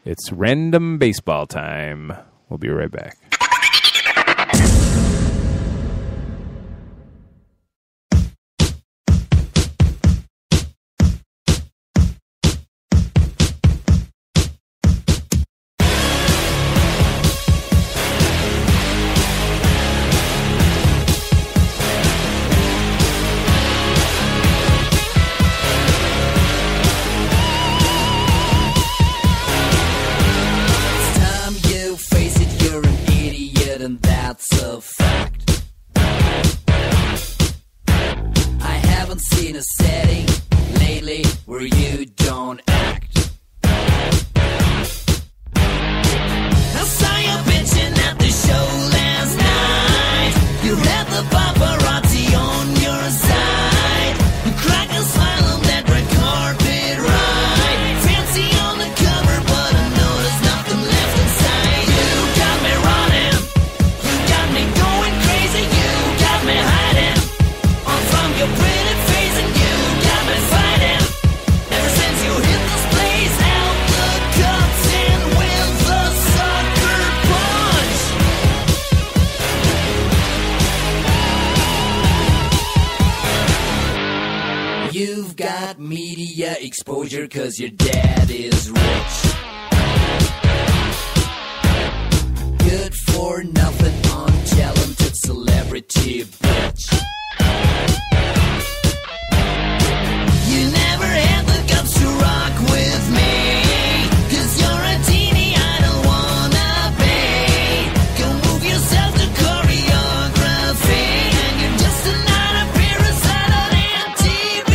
It's random baseball time. We'll be right back. Exposure 'cause your dad is rich. Good for nothing, untalented celebrity bitch. You never had the guts to rock with me, 'cause you're a teeny idol wannabe. Go move yourself to choreography, and you're just another parasite on MTV.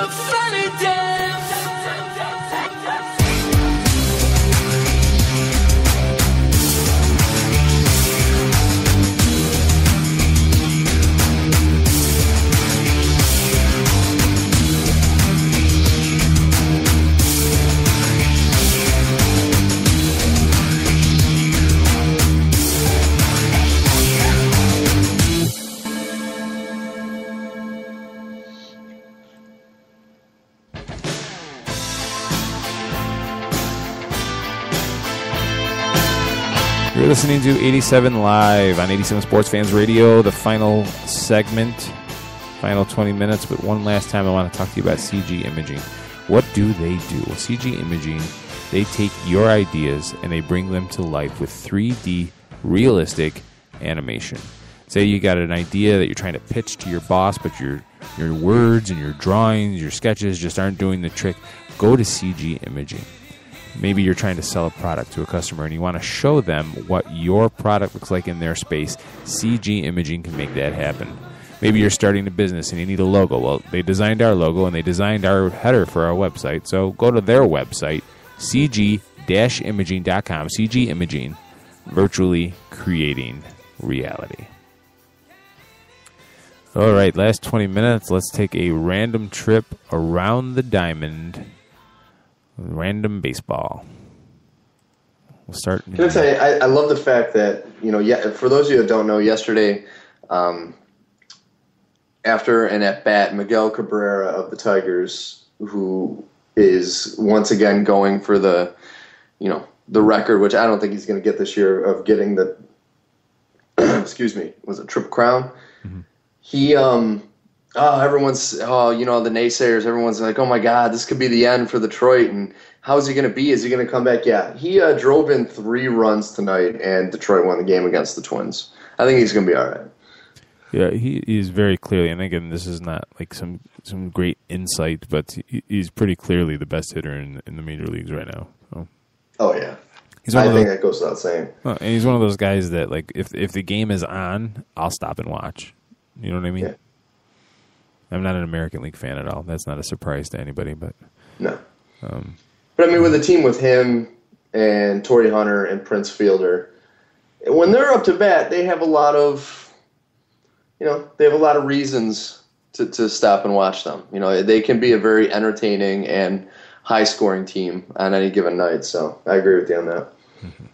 a funny dance. You're listening to 87 Live on 87 Sports Fans Radio, the final segment, final 20 minutes. But one last time, I want to talk to you about CG Imaging. What do they do? Well, CG Imaging, they take your ideas and they bring them to life with 3D realistic animation. Say you got an idea that you're trying to pitch to your boss, but your words and your drawings, your sketches just aren't doing the trick. Go to CG Imaging. Maybe you're trying to sell a product to a customer and you want to show them what your product looks like in their space. CG Imaging can make that happen. Maybe you're starting a business and you need a logo. Well, they designed our logo and they designed our header for our website. So go to their website, cg-imaging.com. CG Imaging, virtually creating reality. All right, last 20 minutes. Let's take a random trip around the diamond. Random baseball. We'll start. Can I tell you, I love the fact that, for those of you that don't know, yesterday, after an at-bat, Miguel Cabrera of the Tigers, who is once again going for the record, which I don't think he's going to get this year, of getting the, excuse me, was it Triple Crown? Mm-hmm. He, everyone's, the naysayers, everyone's like, oh my God, this could be the end for Detroit, and how's he going to be? Is he going to come back? Yeah, he drove in 3 runs tonight, and Detroit won the game against the Twins. I think he's going to be all right. Yeah, he is very clearly, and again, this is not like some great insight, but he's pretty clearly the best hitter in the major leagues right now. So. Oh, yeah. I think that goes without saying. And he's one of those guys that, like, if the game is on, I'll stop and watch. You know what I mean? Yeah. I'm not an American League fan at all. That's not a surprise to anybody, but no. But I mean, with a team with him and Torrey Hunter and Prince Fielder, when they're up to bat, they have a lot of, reasons to stop and watch them. They can be a very entertaining and high-scoring team on any given night. So I agree with you on that. Mm-hmm.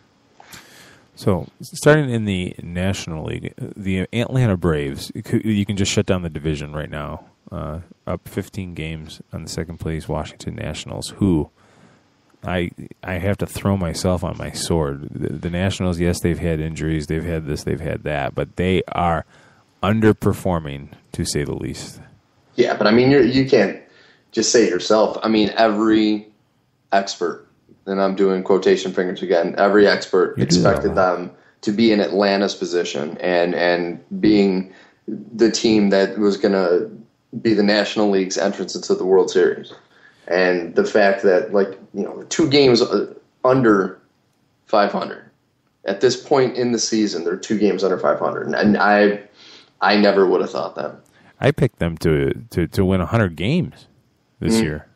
So, starting in the National League, the Atlanta Braves, you can just shut down the division right now. Up 15 games on the second place Washington Nationals, who I have to throw myself on my sword. The Nationals, yes, they've had injuries, they've had this, they've had that, but they are underperforming, to say the least. Yeah, but I mean, you can't just say it yourself. I mean, every expert, and I'm doing quotation fingers again, every expert expected them to be in Atlanta's position and being the team that was going to be the National League's entrance into the World Series. And the fact that, 2 games under 500. At this point in the season, they're 2 games under 500. And I never would have thought that. I picked them to win 100 games this year.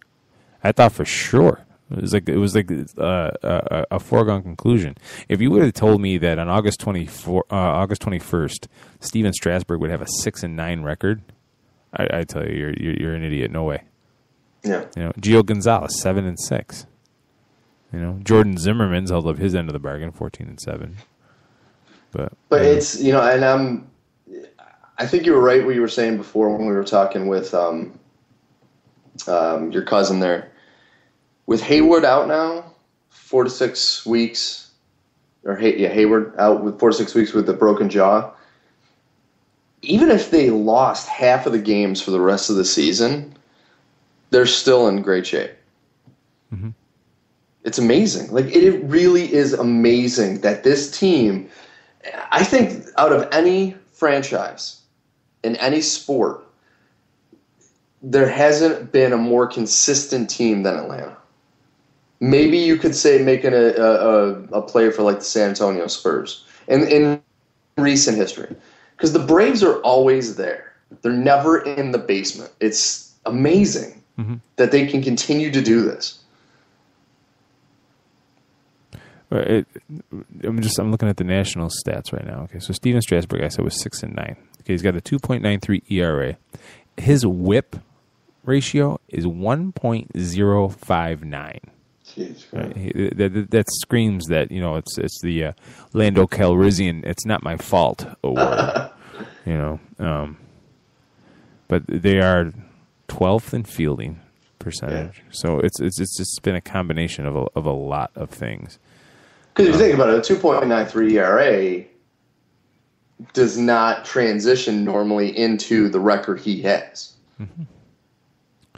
I thought for sure. It was like a foregone conclusion. If you would have told me that on August 21st, Steven Strasburg would have a 6-9 record, I tell you, you're an idiot. No way. Yeah. Gio Gonzalez 7-6. Jordan Zimmerman's held up his end of the bargain, 14-7. But it's and I think you were right what you were saying before when we were talking with your cousin there. With Hayward out now, 4 to 6 weeks, Hayward out with 4 to 6 weeks with the broken jaw. Even if they lost half of the games for the rest of the season, they're still in great shape. Mm-hmm. It's amazing. It really is amazing that this team, I think out of any franchise in any sport, there hasn't been a more consistent team than Atlanta. Maybe you could say making a play for the San Antonio Spurs in recent history. Because the Braves are always there. They're never in the basement. It's amazing. that they can continue to do this. I'm looking at the national stats right now. Okay, so Steven Strasburg, I said, was 6-9. Okay, he's got a 2.93 ERA. His WHIP ratio is 1.059. Right? That screams that it's the Lando Calrissian "It's Not My Fault" award. But they are 12th in fielding percentage. Yeah. So it's just been a combination of a lot of things. Because if you think about it, a 2.93 ERA does not transition normally into the record he has. Mm-hmm.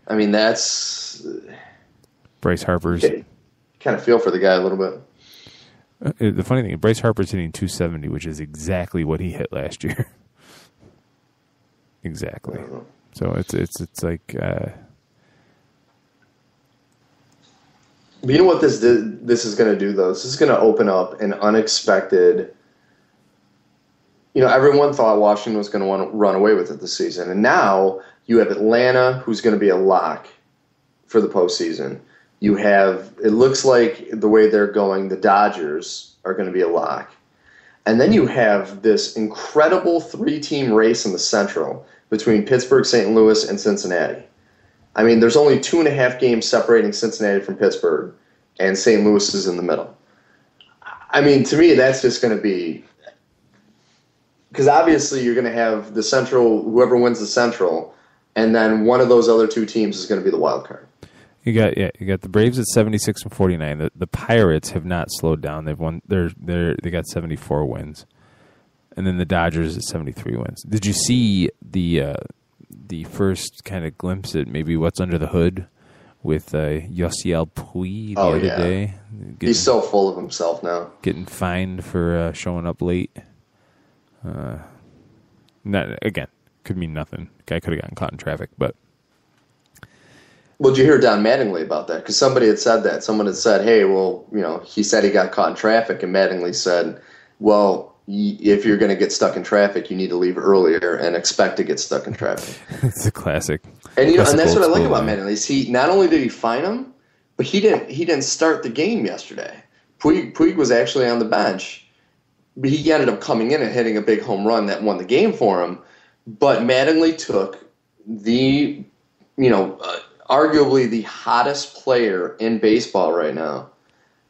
I mean, that's Bryce Harper's. You kind of feel for the guy a little bit. The funny thing, Bryce Harper's hitting 270, which is exactly what he hit last year. Exactly. So it's like. But you know what this is going to do, though? This is going to open up an unexpected. Everyone thought Washington was going to want to run away with it this season, and now you have Atlanta, who's going to be a lock for the postseason. You have, it looks like the way they're going, the Dodgers are going to be a lock. And then you have this incredible 3-team race in the Central between Pittsburgh, St. Louis, and Cincinnati. I mean, there's only 2.5 games separating Cincinnati from Pittsburgh, and St. Louis is in the middle. I mean, to me, that's just going to be... Because obviously you're going to have the Central, whoever wins the Central, and then one of those other two teams is going to be the wild card. You got the Braves at 76 and 49. The Pirates have not slowed down. They've won. They got 74 wins, and then the Dodgers at 73 wins. Did you see the first kind of glimpse at maybe what's under the hood with Yosiel Puig the other day? He's so full of himself now. Getting fined for showing up late. Again, could mean nothing. Guy could have gotten caught in traffic, but. Well, did you hear Don Mattingly about that? Because somebody had said that. Someone had said, hey, well, he said he got caught in traffic, and Mattingly said, well, if you're going to get stuck in traffic, you need to leave earlier and expect to get stuck in traffic. It's a classic. And and that's what I like about Mattingly. Is he not only did he fine him, but he didn't start the game yesterday. Puig was actually on the bench. He ended up coming in and hitting a big home run that won the game for him. But Mattingly took the, arguably the hottest player in baseball right now.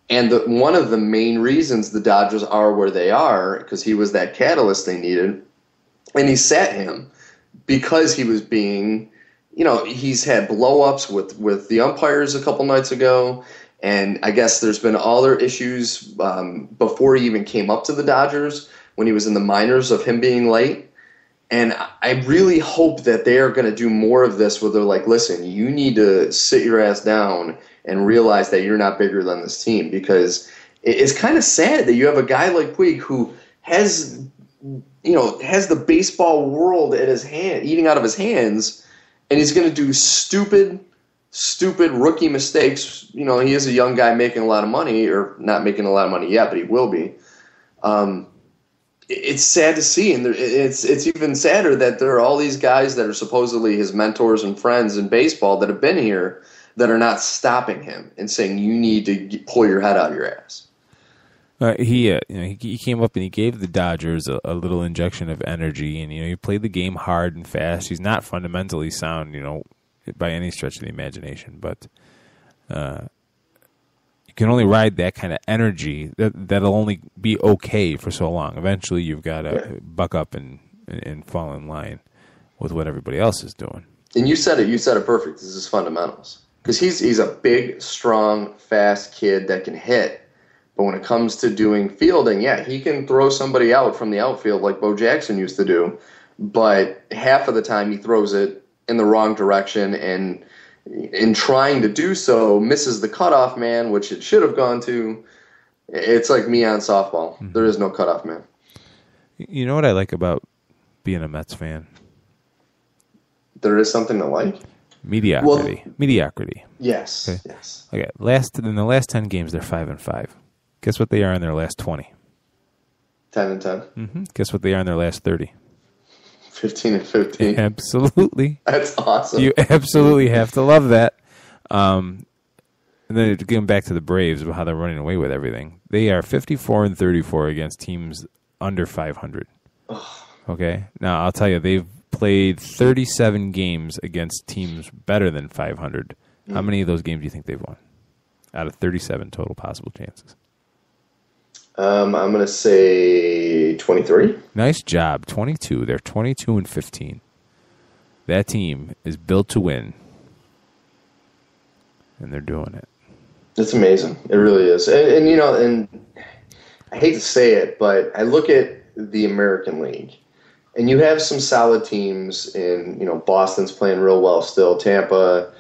And one of the main reasons the Dodgers are where they are, because he was that catalyst they needed, and he sat him because he was being, he's had blow-ups with the umpires a couple nights ago, and I guess there's been other issues before he even came up to the Dodgers when he was in the minors of him being late. And I really hope that they are going to do more of this where they're like, listen, you need to sit your ass down and realize that you're not bigger than this team, because it's kind of sad that you have a guy like Puig who has the baseball world at his hand, eating out of his hands, and he's going to do stupid rookie mistakes. He is a young guy making a lot of money, or not making a lot of money yet, but he will be. It's sad to see, and it's even sadder that there are all these guys that are supposedly his mentors and friends in baseball that have been here that are not stopping him and saying, you need to pull your head out of your ass. He came up and he gave the Dodgers a little injection of energy, and he played the game hard and fast. He's not fundamentally sound, by any stretch of the imagination, but you can only ride that kind of energy. That'll only be okay for so long. Eventually, you've got to buck up and fall in line with what everybody else is doing. And you said it perfect. This is fundamentals, because he's a big, strong, fast kid that can hit. But when it comes to doing fielding, he can throw somebody out from the outfield like Bo Jackson used to do. But half of the time, he throws it in the wrong direction, and in trying to do so, misses the cutoff man, which it should have gone to. It's like me on softball. Mm-hmm. There is no cutoff man. You know what I like about being a Mets fan? There is something to like? Mediocrity. Mediocrity. Yes. Okay. Yes. Okay. In the last 10 games, they're 5-5. Guess what they are in their last 20? 10-10. Mm-hmm. Guess what they are in their last 30? 15 and 15. Absolutely. That's awesome. You absolutely have to love that. And then getting back to the Braves, about how they're running away with everything. They are 54 and 34 against teams under 500. Okay? Now, I'll tell you, they've played 37 games against teams better than 500. How many of those games do you think they've won? Out of 37 total possible chances. I'm going to say 23. Nice job. 22. They're 22 and 15. That team is built to win. And they're doing it. It's amazing. It really is. And you know, and I hate to say it, but I look at the American League, and you have some solid teams in, you know, Boston's playing real well still, Tampa,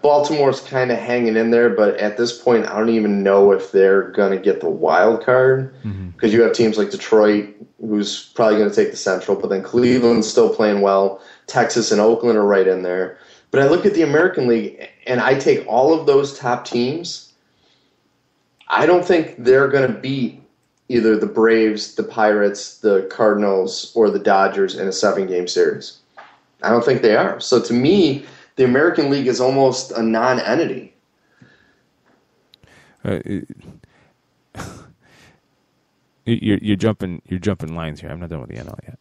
Baltimore's kind of hanging in there, but at this point, I don't even know if they're going to get the wild card, because you have teams like Detroit, who's probably going to take the Central, but then Cleveland's still playing well. Texas and Oakland are right in there. But I look at the American League, and I take all of those top teams. I don't think they're going to beat either the Braves, the Pirates, the Cardinals, or the Dodgers in a 7-game series. I don't think they are. So to me, the American League is almost a non-entity. You're jumping lines here. I'm not done with the NL yet.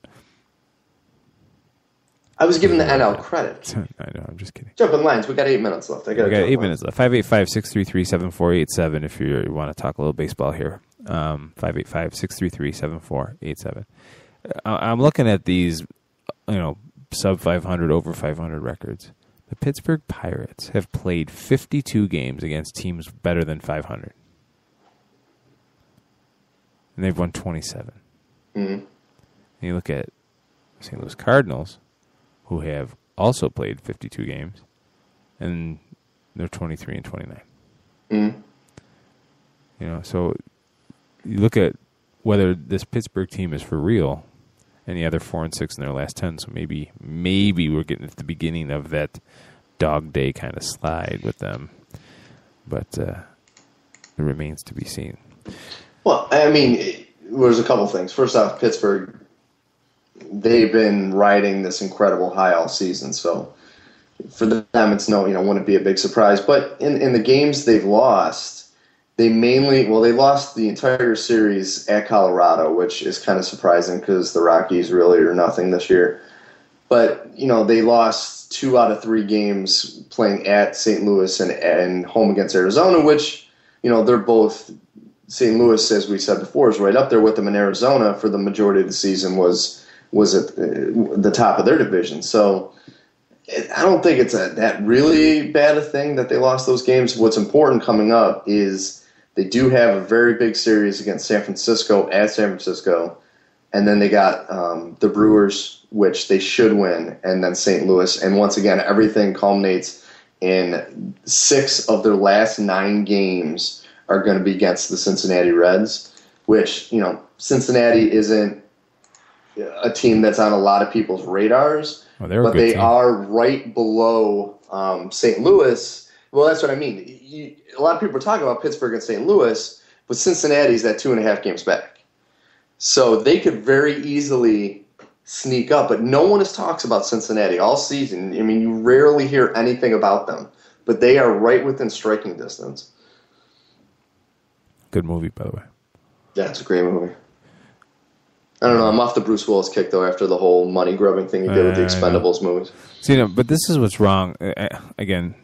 I was giving the NL credit. I know, I'm just kidding. Jumping lines. We got 8 minutes left. We got 8 minutes left. 585-633-7487 if you want to talk a little baseball here. 585-633-7487. I'm looking at these, sub 500, over 500 records. The Pittsburgh Pirates have played 52 games against teams better than 500. And they've won 27. Mm-hmm. And you look at St. Louis Cardinals, who have also played 52 games, and they're 23 and 29. Mm-hmm. So you look at whether this Pittsburgh team is for real, and they're 4 and 6 in their last 10. So maybe we're getting at the beginning of that dog day kind of slide with them, but it remains to be seen. Well, I mean, there's a couple things. First off, Pittsburgh, they've been riding this incredible high all season, so for them, it's wouldn't be a big surprise. But in the games they've lost, they lost the entire series at Colorado, which is kind of surprising because the Rockies really are nothing this year. But, they lost 2 out of 3 games playing at St. Louis and home against Arizona, which, they're both – St. Louis, as we said before, is right up there with them in Arizona for the majority of the season was at the top of their division. So I don't think it's that really bad a thing that they lost those games. What's important coming up is they do have a very big series against San Francisco at San Francisco, and then they got the Brewers, which they should win, and then St. Louis. And once again, everything culminates in 6 of their last 9 games are going to be against the Cincinnati Reds, which, Cincinnati isn't a team that's on a lot of people's radars, but they are right below St. Louis. Well, that's what I mean. A lot of people are talking about Pittsburgh and St. Louis, but Cincinnati's at 2.5 games back. So they could very easily sneak up, but no one talks about Cincinnati all season. I mean, you rarely hear anything about them, but they are right within striking distance. Good movie, by the way. Yeah, it's a great movie. I don't know. I'm off the Bruce Willis kick, though, after the whole money grubbing thing he did with the Expendables movies. See, but this is what's wrong. Again,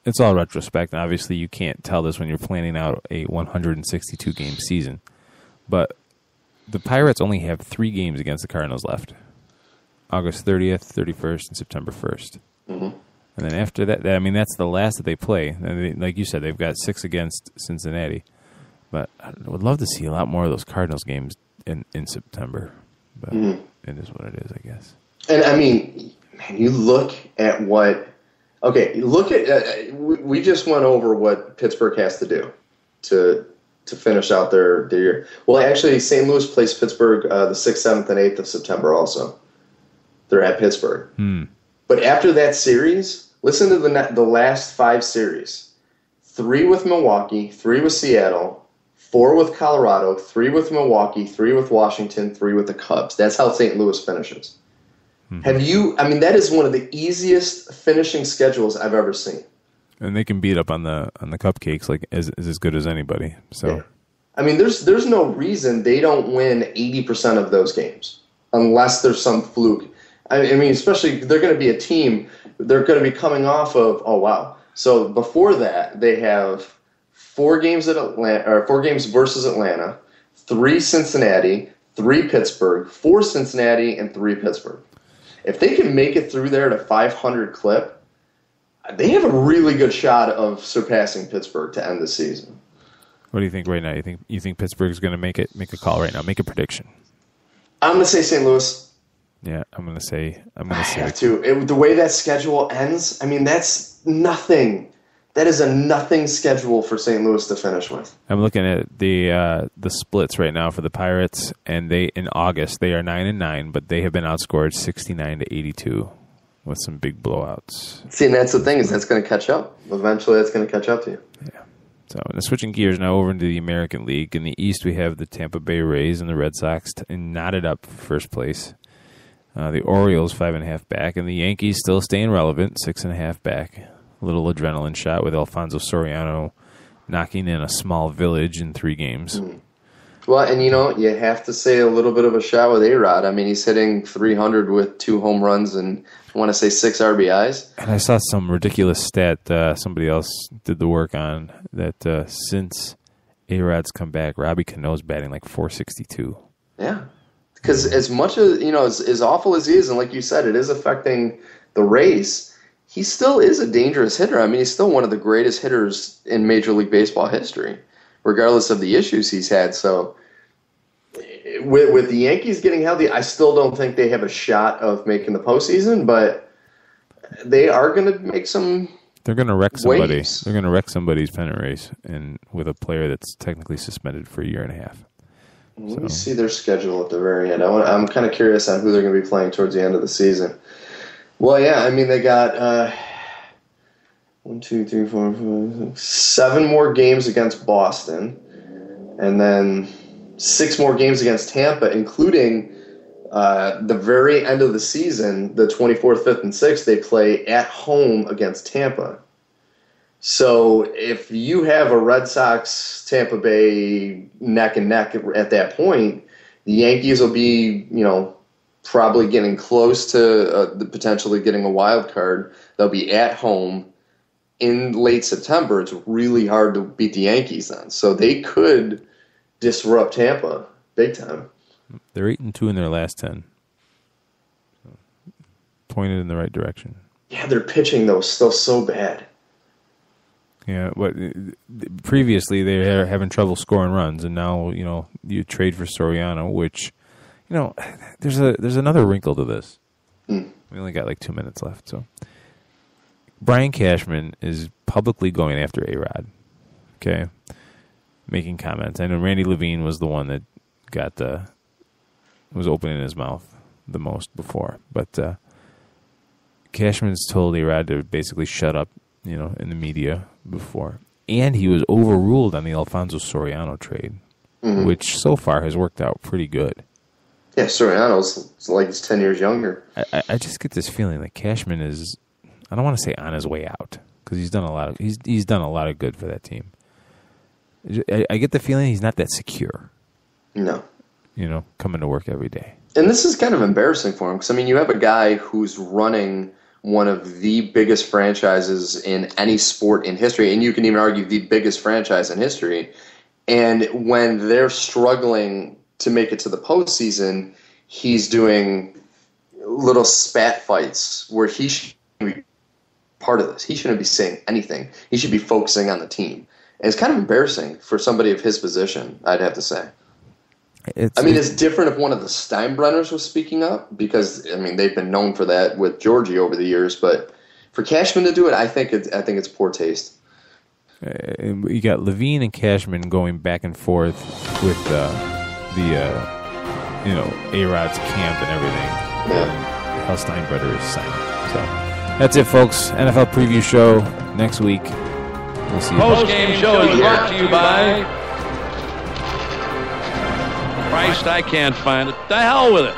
it's all retrospect, and obviously you can't tell this when you're planning out a 162-game season. But the Pirates only have 3 games against the Cardinals left. August 30th, 31st, and September 1st. Mm-hmm. And then after that, that's the last that they play. And like you said, they've got 6 against Cincinnati. But I would love to see a lot more of those Cardinals games in September. But it is what it is, I guess. And, you look at what – okay, we just went over what Pittsburgh has to do to finish out their year. Well, actually, St. Louis plays Pittsburgh the 6th, 7th, and 8th of September also. They're at Pittsburgh. But after that series, listen to the last 5 series. 3 with Milwaukee, 3 with Seattle, 4 with Colorado, 3 with Milwaukee, 3 with Washington, 3 with the Cubs. That's how St. Louis finishes. Have you? I mean, that is one of the easiest finishing schedules I've ever seen. And they can beat up on the cupcakes like is as good as anybody. So, yeah. I mean, there's no reason they don't win 80% of those games unless there's some fluke. I mean, especially they're going to be a team. They're going to be coming off of So before that, they have 4 games at Atlanta, or 4 games versus Atlanta, 3 Cincinnati, 3 Pittsburgh, 4 Cincinnati, and 3 Pittsburgh. If they can make it through there at a 500 clip, they have a really good shot of surpassing Pittsburgh to end the season. What do you think right now? You think Pittsburgh's going to make a call right now? Make a prediction. I'm going to say St. Louis. Yeah, I'm going to say. I have to. The way that schedule ends, I mean, that's nothing. That is a nothing schedule for St. Louis to finish with. I'm looking at the splits right now for the Pirates, and in August they are 9-9, but they have been outscored 69-82 with some big blowouts. See, and that's the thing, is that's going to catch up. Eventually, that's going to catch up to you. Yeah. So, switching gears now over into the American League. In the East, we have the Tampa Bay Rays and the Red Sox knotted up for first place. The Orioles 5.5 back, and the Yankees still staying relevant, 6.5 back. A little adrenaline shot with Alfonso Soriano knocking in a small village in 3 games. Well, and you have to say a little bit of a shot with A-Rod. I mean, he's hitting 300 with 2 home runs and I want to say 6 RBIs. And I saw some ridiculous stat somebody else did the work on that since A-Rod's come back, Robbie Cano's batting like 462. Yeah, because as much as as awful as he is, and like you said, it is affecting the Rays. He still is a dangerous hitter. I mean, he's still one of the greatest hitters in Major League Baseball history, regardless of the issues he's had. So, with the Yankees getting healthy, I still don't think they have a shot of making the postseason, but they are going to make some. They're going to wreck somebody. Waves. They're going to wreck somebody's pennant race, and with a player that's technically suspended for a year and a half. Let me see their schedule at the very end. I'm kind of curious on who they're going to be playing towards the end of the season. Well, yeah, I mean, they got 1, 2, 3, 4, 5, 6, 7 more games against Boston, and then 6 more games against Tampa, including the very end of the season, the 24th, 5th, and 6th, they play at home against Tampa. So if you have a Red Sox Tampa Bay neck and neck at that point, the Yankees will be, probably getting close to potentially getting a wild card. They'll be at home in late September. It's really hard to beat the Yankees then. So they could disrupt Tampa big time. They're 8-2 in their last 10. Pointed in the right direction. Yeah, their pitching, though, is still so bad. Yeah, previously they were having trouble scoring runs, and now, you trade for Soriano, which... there's another wrinkle to this. We only got like 2 minutes left. So, Brian Cashman is publicly going after A-Rod. Okay, making comments. I know Randy Levine was the one that was opening his mouth the most before, but Cashman's told A-Rod to basically shut up, in the media before, and he was overruled on the Alfonso Soriano trade, which so far has worked out pretty good. Yeah, Soriano's like he's 10 years younger. I just get this feeling that Cashman is, I don't want to say on his way out, because he's done a lot of good for that team. I get the feeling he's not that secure. No. Coming to work every day. And this is kind of embarrassing for him, because, you have a guy who's running one of the biggest franchises in any sport in history, and you can even argue the biggest franchise in history, and when they're struggling to make it to the postseason, he's doing little spat fights where he should be part of this. He shouldn't be saying anything. He should be focusing on the team. And it's kind of embarrassing for somebody of his position, I'd have to say. It's different if one of the Steinbrenners was speaking up, because, they've been known for that with Georgie over the years. But for Cashman to do it, I think it's poor taste. You got Levine and Cashman going back and forth with A-Rod's camp and everything. Yeah. How Steinbrenner is signing. So that's it, folks. NFL preview show next week. We'll see you. Post-game show is brought to you by Christ, I can't find it. The hell with it.